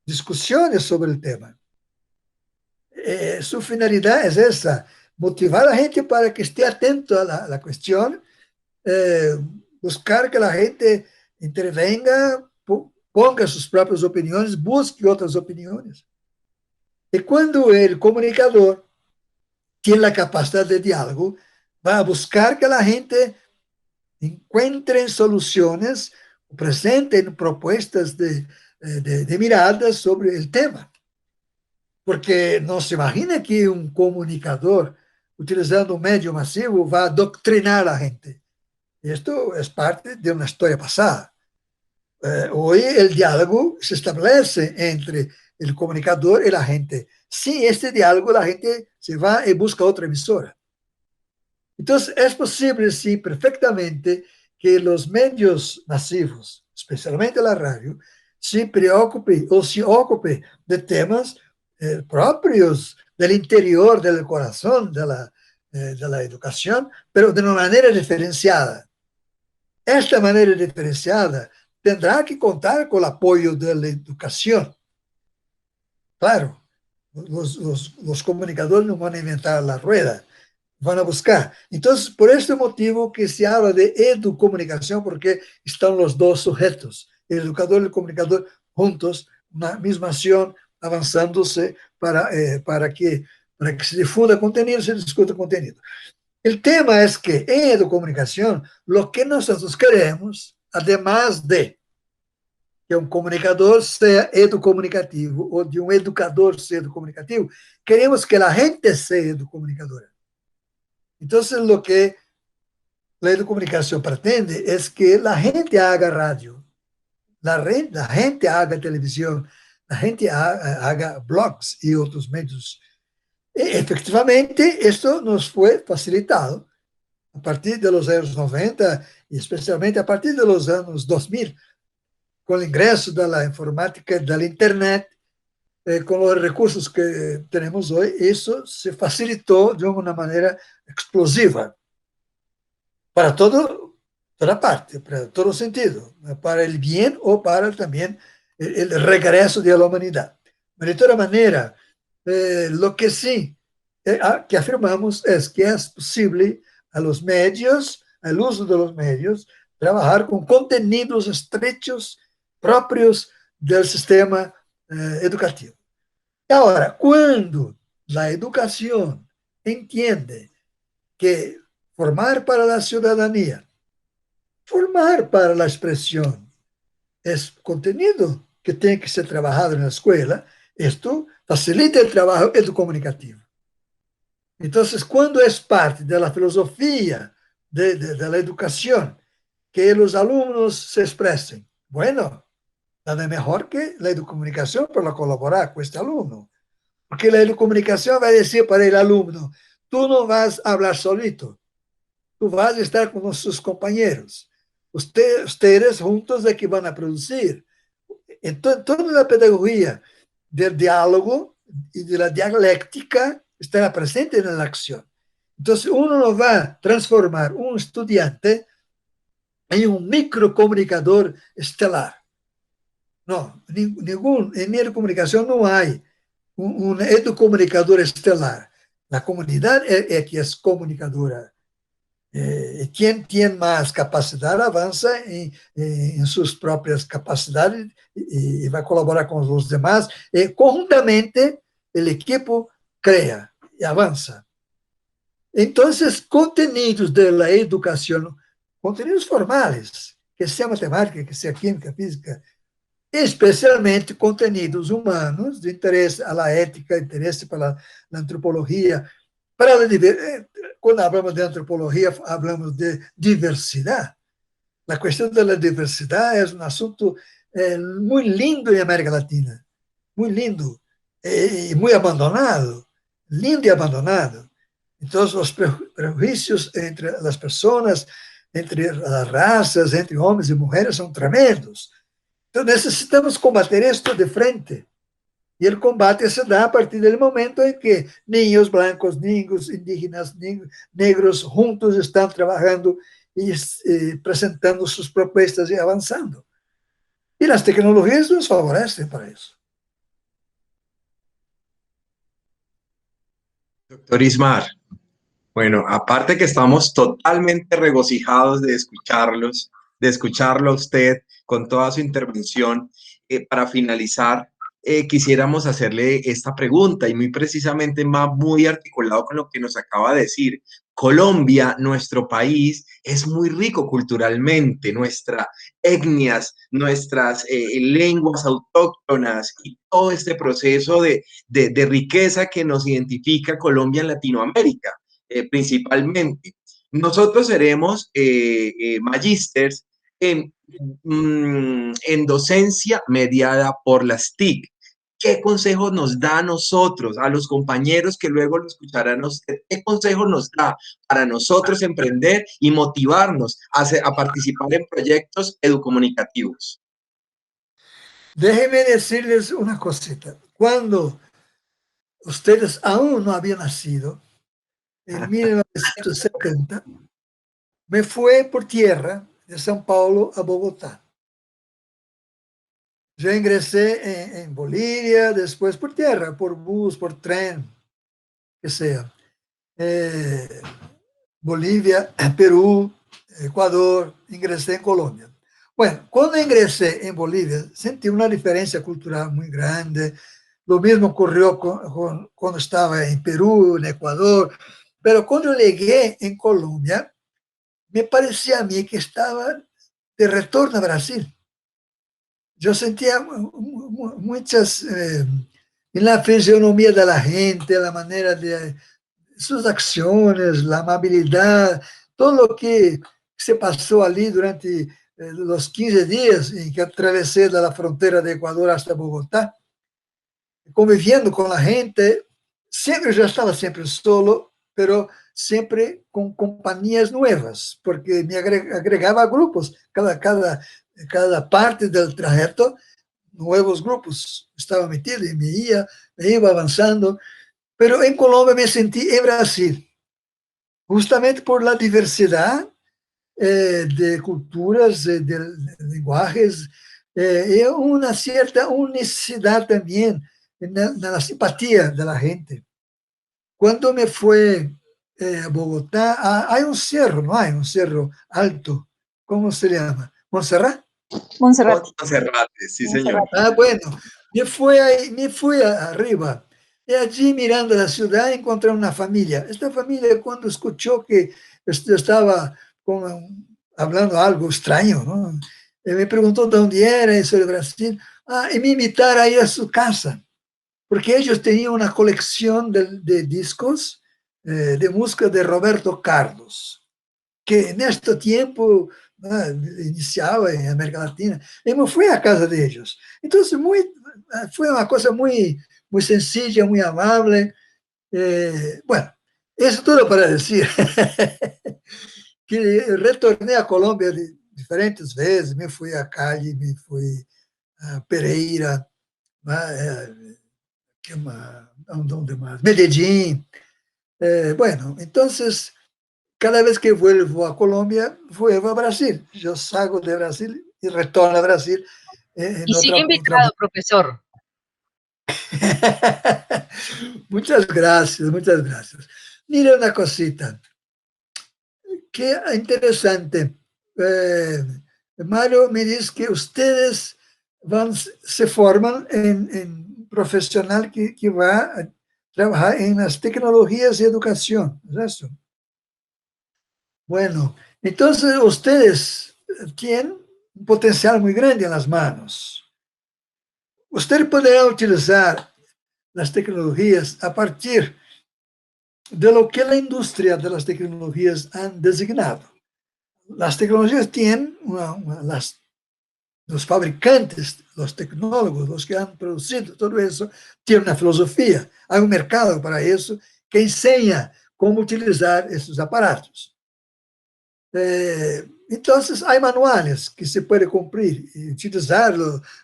discusiones sobre el tema. Su finalidad es esa: motivar a la gente para que esté atento a la cuestión, buscar que la gente intervenga, ponga sus propias opiniones, busque otras opiniones. Y cuando el comunicador tiene la capacidad de diálogo, va a buscar que la gente encuentre soluciones, presenten propuestas de miradas sobre el tema. Porque no se imagina que un comunicador, utilizando un medio masivo, va a adoctrinar a la gente. Esto es parte de una historia pasada. Hoy el diálogo se establece entre el comunicador y la gente. Sin este diálogo, la gente se va y busca otra emisora. Entonces, es posible, sí, perfectamente, que los medios masivos, especialmente la radio, se preocupe o se ocupe de temas propios del interior, del corazón de la educación, pero de una manera diferenciada. Esta manera diferenciada tendrá que contar con el apoyo de la educación. Claro, los comunicadores no van a inventar la rueda, van a buscar. Entonces, por este motivo que se habla de educomunicación, porque están los dos sujetos, el educador y el comunicador juntos, una misma acción, avanzándose para que se difunda contenido, se discuta contenido. El tema es que en educomunicación, lo que nosotros queremos, además de que un comunicador sea educomunicativo o de un educador sea educomunicativo, queremos que la gente sea educomunicadora. Entonces, lo que la educomunicación pretende es que la gente haga radio, la gente haga televisión, la gente haga blogs y otros medios. Efectivamente, esto nos fue facilitado a partir de los años 90 y especialmente a partir de los años 2000, con el ingreso de la informática, del Internet, con los recursos que tenemos hoy, eso se facilitó de una manera explosiva para toda parte, para todo sentido, para el bien o para también el regreso de la humanidad. Pero de toda manera, lo que sí que afirmamos es que es posible a los medios, al uso de los medios, trabajar con contenidos estrechos propios del sistema educativo. Ahora, cuando la educación entiende que formar para la ciudadanía, formar para la expresión, es contenido que tiene que ser trabajado en la escuela, esto facilita el trabajo educomunicativo. Entonces, cuando es parte de la filosofía de la educación que los alumnos se expresen, bueno, nada mejor que la educomunicación para colaborar con este alumno. Porque la educomunicación va a decir para el alumno: tú no vas a hablar solito, tú vas a estar con sus compañeros. ustedes juntos é que vão a producir. Então, toda a pedagogia del diálogo e da dialéctica estará presente na ação. Então, uno não vai transformar um estudiante em um microcomunicador estelar. Não, em minha comunicação não há um educomunicador estelar. A comunidade é que é comunicadora. Quem tem mais capacidade avança em suas próprias capacidades e vai colaborar com os demais. E, conjuntamente, o equipo cria e avança. Então, contenidos da educação, contenidos formais, que seja matemática, que seja química, física, especialmente contenidos humanos, de interesse à ética, interesse pela antropologia. Quando falamos de antropologia, falamos de diversidade. A questão da diversidade é um assunto muito lindo em América Latina, muito lindo, e muito abandonado, lindo e abandonado. Então, os prejuízos entre as pessoas, entre as raças, entre homens e mulheres, são tremendos. Então, necessitamos combater isto de frente. E o combate se dá a partir do momento em que niños blancos, niños indígenas, negros, juntos estão trabalhando e apresentando suas propostas e avançando. E as tecnologias nos favorecem para isso.
Doctor Ismar, bueno, aparte que estamos totalmente regocijados de escucharlo a usted con toda su intervención, para finalizar, quisiéramos hacerle esta pregunta y muy precisamente muy articulado con lo que nos acaba de decir. Colombia, nuestro país, es muy rico culturalmente, nuestras etnias, nuestras lenguas autóctonas y todo este proceso de riqueza que nos identifica Colombia en Latinoamérica, principalmente. Nosotros seremos magísters en docencia mediada por las TIC. ¿Qué consejos nos da a nosotros, a los compañeros que luego lo escucharán a usted? ¿Qué consejos nos da para nosotros emprender y motivarnos a participar en proyectos educomunicativos?
Déjenme decirles una cosita. Cuando ustedes aún no habían nacido, en 1970, me fui por tierra de São Paulo a Bogotá. Yo ingresé en Bolivia, después por tierra, por bus, por tren, que sea. Bolivia, Perú, Ecuador, ingresé en Colombia. Bueno, cuando ingresé en Bolivia, sentí una diferencia cultural muy grande. Lo mismo ocurrió cuando estaba en Perú, en Ecuador. Pero cuando llegué en Colombia, me parecía a mí que estaba de retorno a Brasil. Yo sentía muchas, en la fisionomía de la gente, la manera de sus acciones, la amabilidad, todo lo que se pasó allí durante los 15 días en que atravesé de la frontera de Ecuador hasta Bogotá, conviviendo con la gente. Siempre, yo estaba siempre solo, pero siempre con compañías nuevas, porque me agregaba grupos. Cada parte del trayecto, nuevos grupos estaban metidos y me iba avanzando. Pero en Colombia me sentí en Brasil, justamente por la diversidad de culturas, de lenguajes, y una cierta unicidad también en la simpatía de la gente. Cuando me fui a Bogotá, hay un cerro, ¿no? Hay un cerro alto, ¿cómo se llama? ¿Montserrat?
Montserrat.
Montserrat, sí, señor.
Bueno, me fui arriba. Y allí, mirando la ciudad, encontré una familia. Esta familia, cuando escuchó que yo estaba hablando algo extraño, ¿no? Me preguntó de dónde era, y soy de Brasil. Y me invitaron a ir a su casa, porque ellos tenían una colección de discos de música de Roberto Carlos, que en este tiempo iniciaba en América Latina. Y me fui a casa de ellos. Entonces, fue una cosa muy sencilla, muy amable. Bueno, eso todo para decir que retorné a Colombia diferentes vezes, me fui a Cali, me fui a Pereira, ¿dónde más? Medellín. Bueno, entonces, cada vez que vuelvo a Colombia, vuelvo a Brasil. Yo salgo de Brasil y retorno a Brasil en
Y sigue invitado, profesor.
Muchas gracias, muchas gracias. Mira una cosita, qué interesante. Mario me dice que ustedes se forman en profesional que va a trabajar en las tecnologías y educación, ¿es eso? Bueno, entonces ustedes tienen un potencial muy grande en las manos. Usted podrá utilizar las tecnologías a partir de lo que la industria de las tecnologías han designado. Las tecnologías tienen los fabricantes, los tecnólogos, los que han producido todo eso, tienen una filosofía. Hay un mercado para eso que enseña cómo utilizar esos aparatos. Entonces, hay manuales que se puede cumplir y utilizar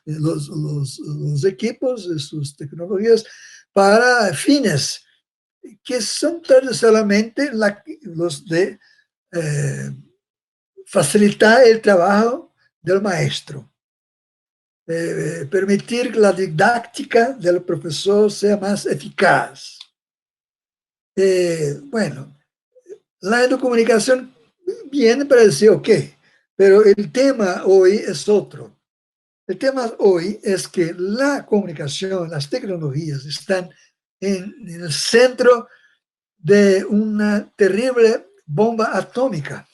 los equipos, sus tecnologías, para fines que son tradicionalmente los de facilitar el trabajo del maestro, permitir que la didáctica del profesor sea más eficaz. Bueno, la educomunicación viene para decir, ok, pero el tema hoy es otro. El tema hoy es que la comunicación, las tecnologías están en el centro de una terrible bomba atómica.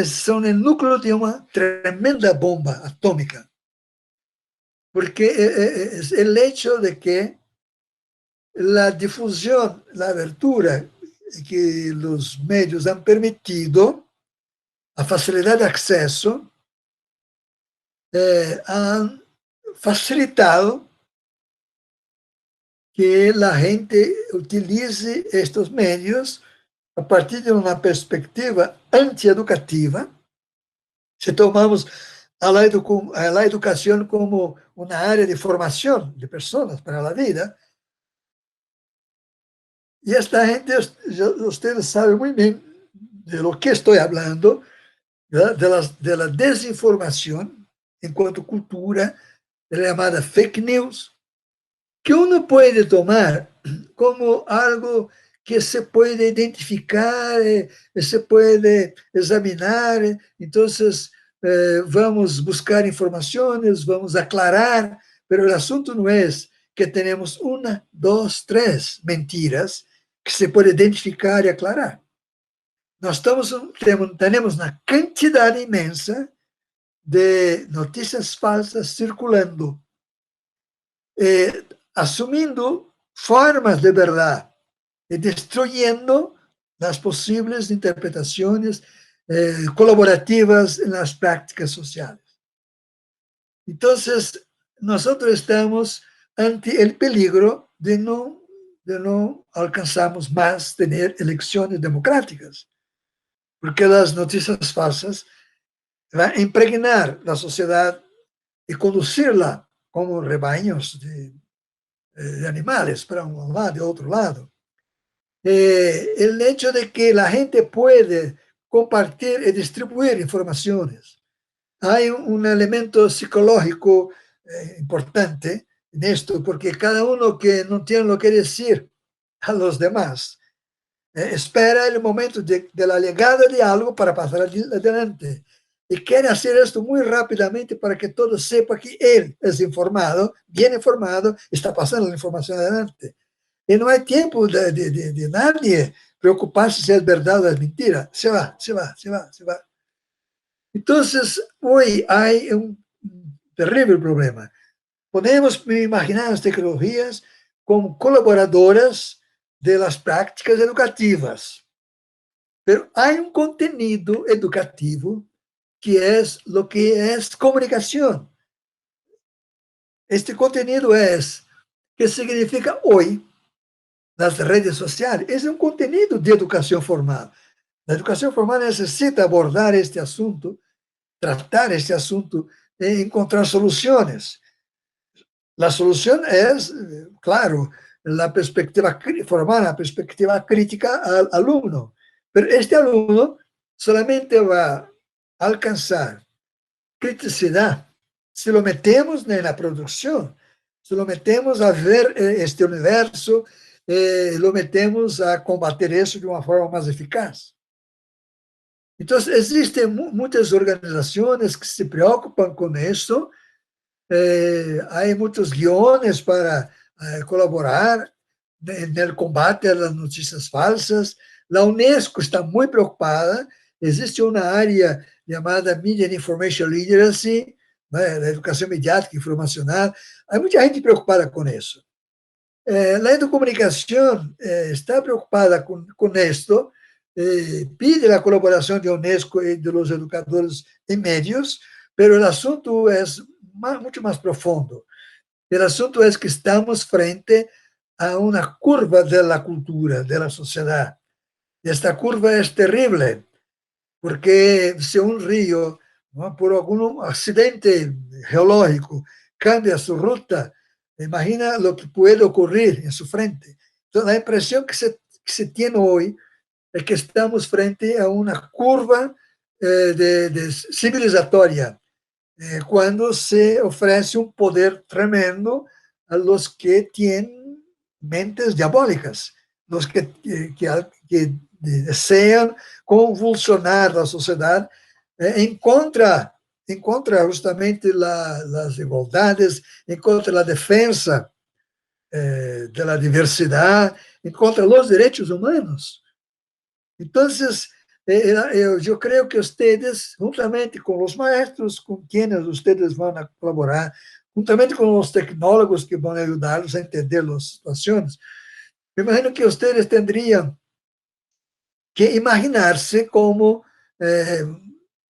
Son el núcleo de una tremenda bomba atómica, porque es el hecho de que la difusión, la abertura que los medios han permitido, a facilidad de acceso, han facilitado que la gente utilice estos medios a partir de una perspectiva antieducativa. Si tomamos a la educación como una área de formación de personas para la vida, y esta gente, ustedes saben muy bien de lo que estoy hablando, de la desinformación en cuanto a cultura, de la llamada fake news, que uno puede tomar como algo que se puede identificar, se puede examinar. Entonces, vamos buscar informaciones, vamos aclarar, pero el asunto no es que tenemos una, dos, tres mentiras que se puede identificar y aclarar. Nós tenemos una cantidad inmensa de noticias falsas circulando, asumiendo formas de verdad y destruyendo las posibles interpretaciones colaborativas en las prácticas sociales. Entonces, nosotros estamos ante el peligro de no alcanzarmos más tener elecciones democráticas, porque las noticias falsas van a impregnar la sociedad y conducirla como rebaños de animales para un lado y otro lado. El hecho de que la gente puede compartir y distribuir informaciones. Hay un elemento psicológico importante en esto, porque cada uno que no tiene lo que decir a los demás espera el momento de la llegada de algo para pasar adelante. Y quiere hacer esto muy rápidamente para que todos sepan que él es informado, bien informado, está pasando la información adelante. Y no hay tiempo de nadie preocuparse si es verdad o es mentira. Se va. Entonces, hoy hay un terrible problema. Podemos imaginar las tecnologías como colaboradoras de las prácticas educativas, pero hay un contenido educativo que es lo que es comunicación. Este contenido es, ¿qué significa hoy? Las redes sociales, es un contenido de educación formal. La educación formal necesita abordar este asunto, tratar este asunto e encontrar soluciones. La solución es, claro, la perspectiva formar la perspectiva crítica al alumno, pero este alumno solamente va a alcanzar criticidad si lo metemos en la producción, si lo metemos a ver este universo, lo metemos a combater eso de una forma más eficaz. Entonces, existen muchas organizaciones que se preocupan con eso. Hay muchos guiones para colaborar en el combate a las noticias falsas. La UNESCO está muy preocupada. Existe una área llamada Media and Information Literacy, la educación mediática e informacional. Hay mucha gente preocupada con eso. La educomunicación está preocupada con esto, pide la colaboración de UNESCO y de los educadores en medios, pero el asunto es mucho más profundo. El asunto es que estamos frente a una curva de la cultura, de la sociedad. Y esta curva es terrible, porque si un río, ¿no?, por algún accidente geológico, cambia su ruta, imagina lo que puede ocurrir en su frente. Entonces, la impresión que se tiene hoy es que estamos frente a una curva de civilizatoria, cuando se ofrece un poder tremendo a los que tienen mentes diabólicas, los que desean convulsionar la sociedad en contra justamente las igualdades, en contra la defensa de la diversidad, en contra los derechos humanos. Entonces, yo creo que ustedes, juntamente con los maestros con quienes ustedes van a colaborar, juntamente con los tecnólogos que van a ayudarlos a entender las situaciones, me imagino que ustedes tendrían que imaginarse como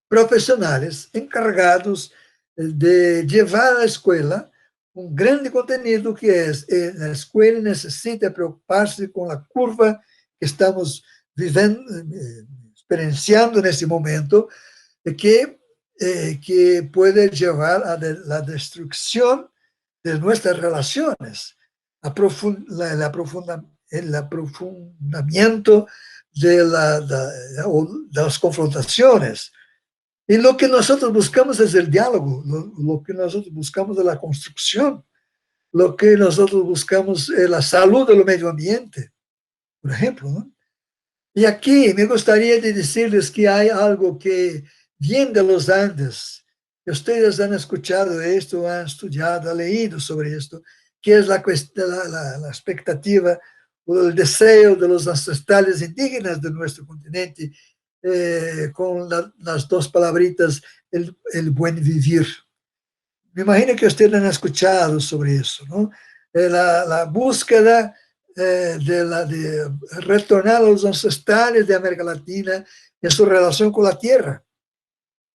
profesionales encargados de llevar a la escuela un grande contenido que es, la escuela necesita preocuparse con la curva que estamos viviendo, experienciando en este momento, que puede llevar a la destrucción de nuestras relaciones, el aprofundamiento de las confrontaciones. Y lo que nosotros buscamos es el diálogo, lo que nosotros buscamos es la construcción, lo que nosotros buscamos es la salud del medio ambiente, por ejemplo, ¿no? Y aquí me gustaría decirles que hay algo que viene de los Andes. Ustedes han escuchado esto, han estudiado, han leído sobre esto, que es la expectativa o el deseo de los ancestrales indígenas de nuestro continente, con las dos palabritas, el buen vivir. Me imagino que ustedes han escuchado sobre eso, ¿no? La búsqueda de retornar a los ancestrales de América Latina en su relación con la tierra.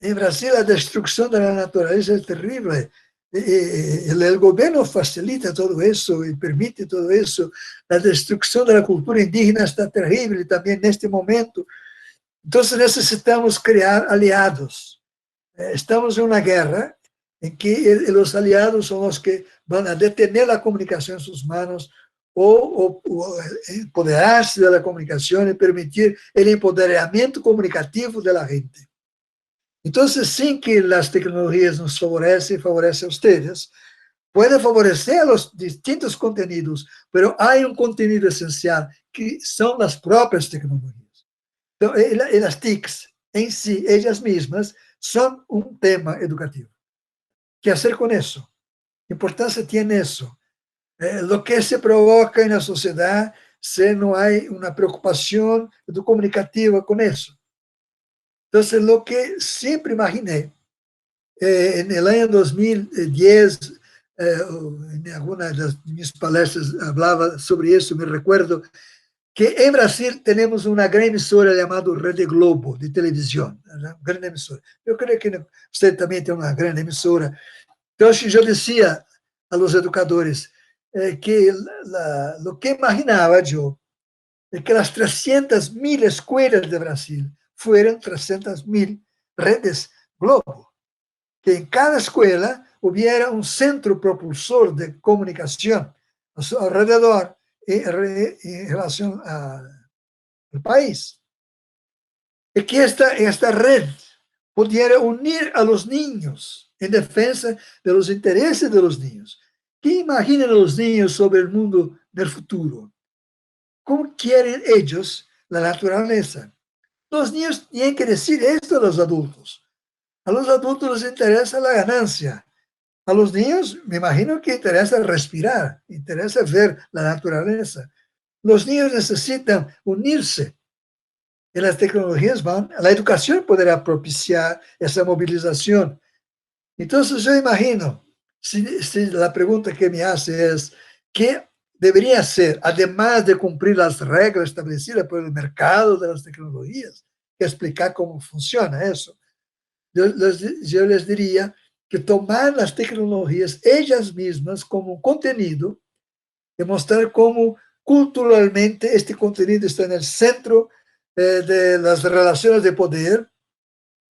En Brasil, la destrucción de la naturaleza es terrible. El gobierno facilita todo eso y permite todo eso. La destrucción de la cultura indígena está terrible también en este momento. Entonces necesitamos crear aliados. Estamos en una guerra en que los aliados son los que van a detener la comunicación en sus manos o empoderarse de la comunicación y permitir el empoderamiento comunicativo de la gente. Entonces, sin que las tecnologías nos favorecen a ustedes, puede favorecer a los distintos contenidos, pero hay un contenido esencial que son las propias tecnologías. Entonces, las TICs en sí, ellas mismas, son un tema educativo. ¿Qué hacer con eso? ¿Qué importancia tiene eso? Lo que se provoca en la sociedad si no hay una preocupación comunicativa con eso. Entonces, lo que siempre imaginé, en el año 2010, en alguna de mis palestras hablaba sobre eso, me recuerdo que en Brasil tenemos una gran emisora llamada Rede Globo, de televisión, una gran emisora. Yo creo que usted también tiene una gran emisora. Entonces, yo decía a los educadores que lo que imaginaba yo de que las 300.000 escuelas de Brasil fueran 300.000 redes Globo, que en cada escuela hubiera un centro propulsor de comunicación a su alrededor en relación al país. Y que esta red pudiera unir a los niños en defensa de los intereses de los niños. ¿Qué imaginan los niños sobre el mundo del futuro? ¿Cómo quieren ellos la naturaleza? Los niños tienen que decir esto a los adultos. A los adultos les interesa la ganancia. A los niños, me imagino que interesa respirar, interesa ver la naturaleza. Los niños necesitan unirse. Y las tecnologías la educación podrá propiciar esa movilización. Entonces yo imagino, si la pregunta que me hace es, ¿qué debería hacer, además de cumplir las reglas establecidas por el mercado de las tecnologías, que explicar cómo funciona eso? Yo les diría que tomar las tecnologías ellas mismas como un contenido y mostrar cómo culturalmente este contenido está en el centro de las relaciones de poder,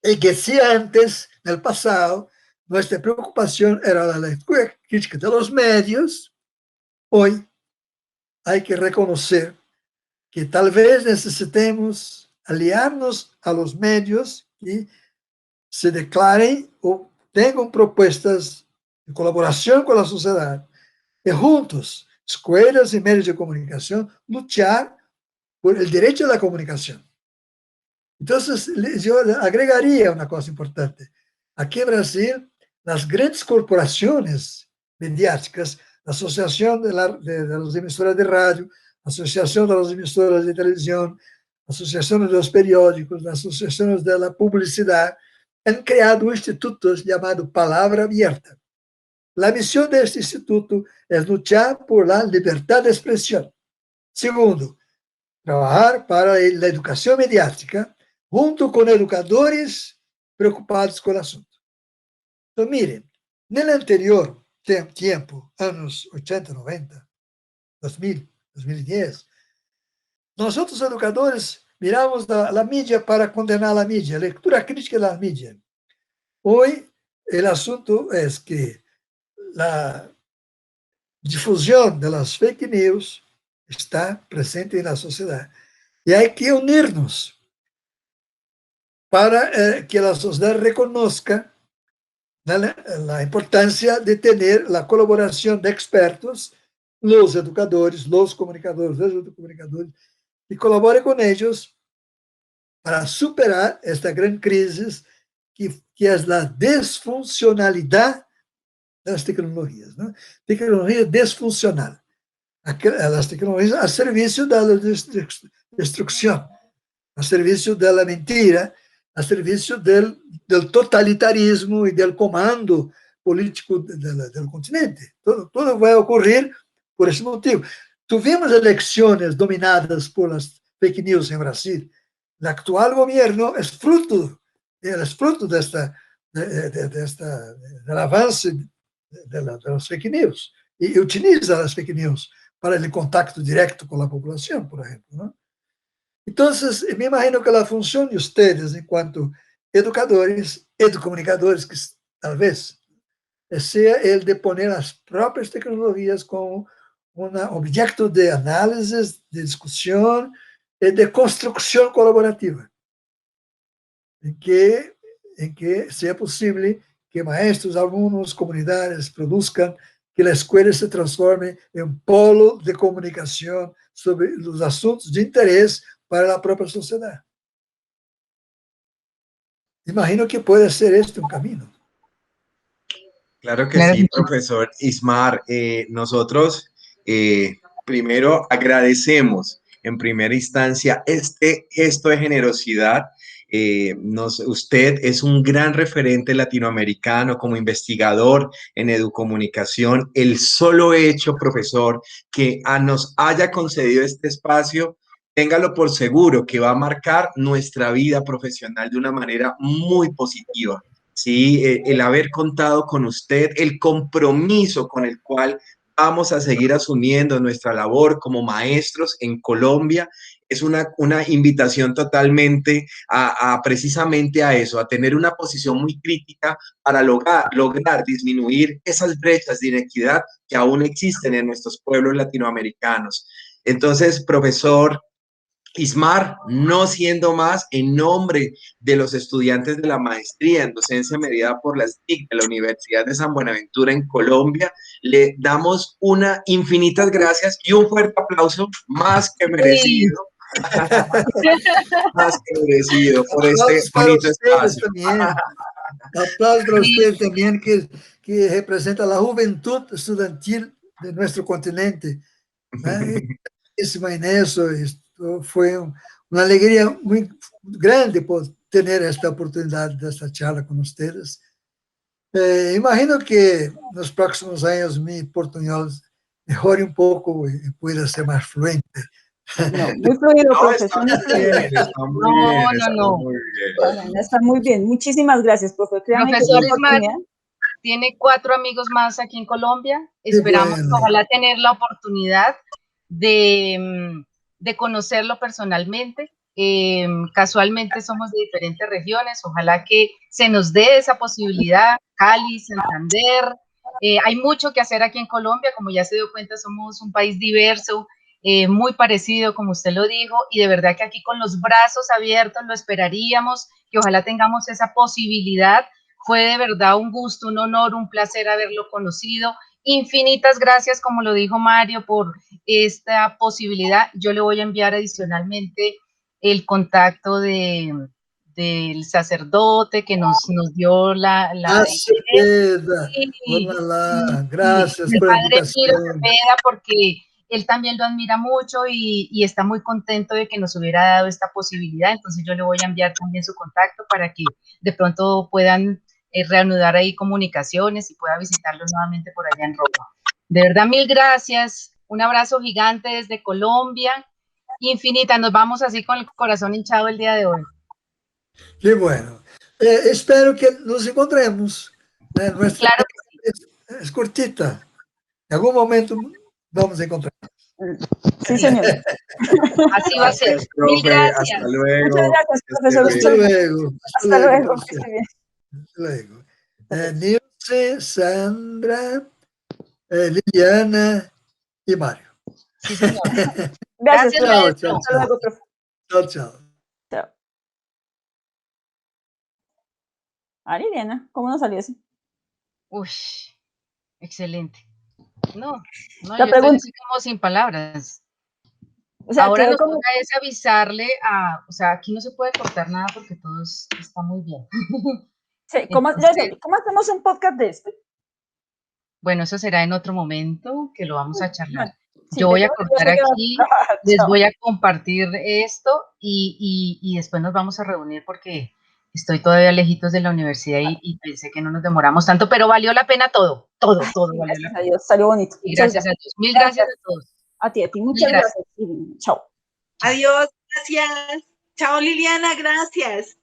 y que si antes, en el pasado, nuestra preocupación era la lectura crítica de los medios, hoy hay que reconocer que tal vez necesitemos aliarnos a los medios y se declaren o tengan propuestas de colaboración con la sociedad y juntos, escuelas y medios de comunicación, luchar por el derecho a la comunicación. Entonces, yo agregaría una cosa importante. Aquí en Brasil, las grandes corporaciones mediáticas, la Asociación de las Emisoras de Radio, la Asociación de las Emisoras de Televisión, la Asociación de los Periódicos, las asociaciones de la publicidad, han creado un instituto llamado Palabra Abierta. La misión de este instituto es luchar por la libertad de expresión. Segundo, trabajar para la educación mediática, junto con educadores preocupados con el asunto. Entonces, miren, en el anterior tiempo, años 80, 90, 2000, 2010, nosotros educadores miramos la mídia para condenar la mídia, lectura crítica de la mídia. Hoy el asunto es que la difusión de las fake news está presente en la sociedad y hay que unirnos para que la sociedad reconozca la importancia de tener la colaboración de expertos, los educadores, los comunicadores, y colabore con ellos para superar esta gran crisis que es la desfuncionalidad de las tecnologías, ¿no? Tecnología desfuncional. Las tecnologías a servicio de la destrucción, a servicio de la mentira, a servicio del totalitarismo y del comando político del continente. Todo va a ocurrir por ese motivo. Tuvimos elecciones dominadas por las fake news en Brasil. El actual gobierno es fruto del avance de las fake news y utiliza las fake news para el contacto directo con la población, por ejemplo, ¿no? Entonces, me imagino que la función de ustedes en cuanto educadores, educomunicadores, que tal vez sea el de poner las propias tecnologías como un objeto de análisis, de discusión, de construcción colaborativa, en que sea posible que maestros, alumnos, comunidades produzcan que la escuela se transforme en un polo de comunicación sobre los asuntos de interés para la propia sociedad. Imagino que puede ser este un camino.
Claro que sí, profesor Ismar. Nosotros primero agradecemos en primera instancia este gesto de generosidad. Usted es un gran referente latinoamericano como investigador en educomunicación. El solo hecho, profesor, que nos haya concedido este espacio, téngalo por seguro que va a marcar nuestra vida profesional de una manera muy positiva. Sí, el haber contado con usted, el compromiso con el cual vamos a seguir asumiendo nuestra labor como maestros en Colombia. Es una invitación totalmente precisamente a eso, a tener una posición muy crítica para lograr disminuir esas brechas de inequidad que aún existen en nuestros pueblos latinoamericanos. Entonces, profesor Ismar, no siendo más, en nombre de los estudiantes de la maestría en docencia medida por las TIC de la Universidad de San Buenaventura en Colombia, le damos una infinitas gracias y un fuerte aplauso más que merecido. Más que merecido por este bonito espacio.
Aplausos para ustedes también, que representa la juventud estudiantil de nuestro continente. En eso, esto fue una alegría muy grande por tener esta oportunidad de esta charla con ustedes. Imagino que en los próximos años mi portuñol mejore un poco y pueda ser más fluente.
No, muy fluido, profesor. Está muy bien. Muchísimas gracias, profesor.
Profesor Ismar tiene 4 amigos más aquí en Colombia. Esperamos, ojalá, tener la oportunidad de conocerlo personalmente. Casualmente somos de diferentes regiones. Ojalá que se nos dé esa posibilidad. Cali, Santander. Hay mucho que hacer aquí en Colombia. Como ya se dio cuenta, somos un país diverso. Muy parecido, como usted lo dijo, y de verdad que aquí con los brazos abiertos lo esperaríamos, que ojalá tengamos esa posibilidad. Fue de verdad un gusto, un honor, un placer haberlo conocido. Infinitas gracias, como lo dijo Mario, por esta posibilidad. Yo le voy a enviar adicionalmente el contacto del sacerdote que nos dio la
gracias
el
por la
padre Miro
invitación.
Cepeda, porque él también lo admira mucho y está muy contento de que nos hubiera dado esta posibilidad. Entonces yo le voy a enviar también su contacto para que de pronto puedan reanudar ahí comunicaciones y pueda visitarlos nuevamente por allá en Roma. De verdad, mil gracias. Un abrazo gigante desde Colombia. Infinita. Nos vamos así con el corazón hinchado el día de hoy.
Qué bueno. Espero que nos encontremos. Nuestra
claro que
sí. Es cortita. En algún momento vamos a encontrar.
Sí, señor.
Así va a ser. Mil gracias.
Hasta luego.
Muchas gracias, profesor.
Hasta luego.
Hasta luego.
Nilce, Sandra, Liliana y Mario.
Sí, señor.
Gracias,
chao.
Hasta luego, profe.
Chao.
Liliana, ¿cómo nos salió eso?
Uy, excelente. No,
La
yo estoy así como sin palabras.
O sea,
ahora nos toca es avisarle o sea, aquí no se puede cortar nada porque todo está muy bien.
Sí, ¿cómo hacemos un podcast de esto?
Bueno, eso será en otro momento que lo vamos a charlar.
Bueno, sí,
yo voy a cortar aquí, les voy a compartir esto y después nos vamos a reunir porque estoy todavía lejitos de la universidad y pensé que no nos demoramos tanto, pero valió la pena todo valió
gracias
la pena.
A Dios, salió bonito.
Y gracias a Dios. Mil gracias a todos.
A ti, muchas gracias. Chao.
Adiós, gracias. Chao, Liliana, gracias.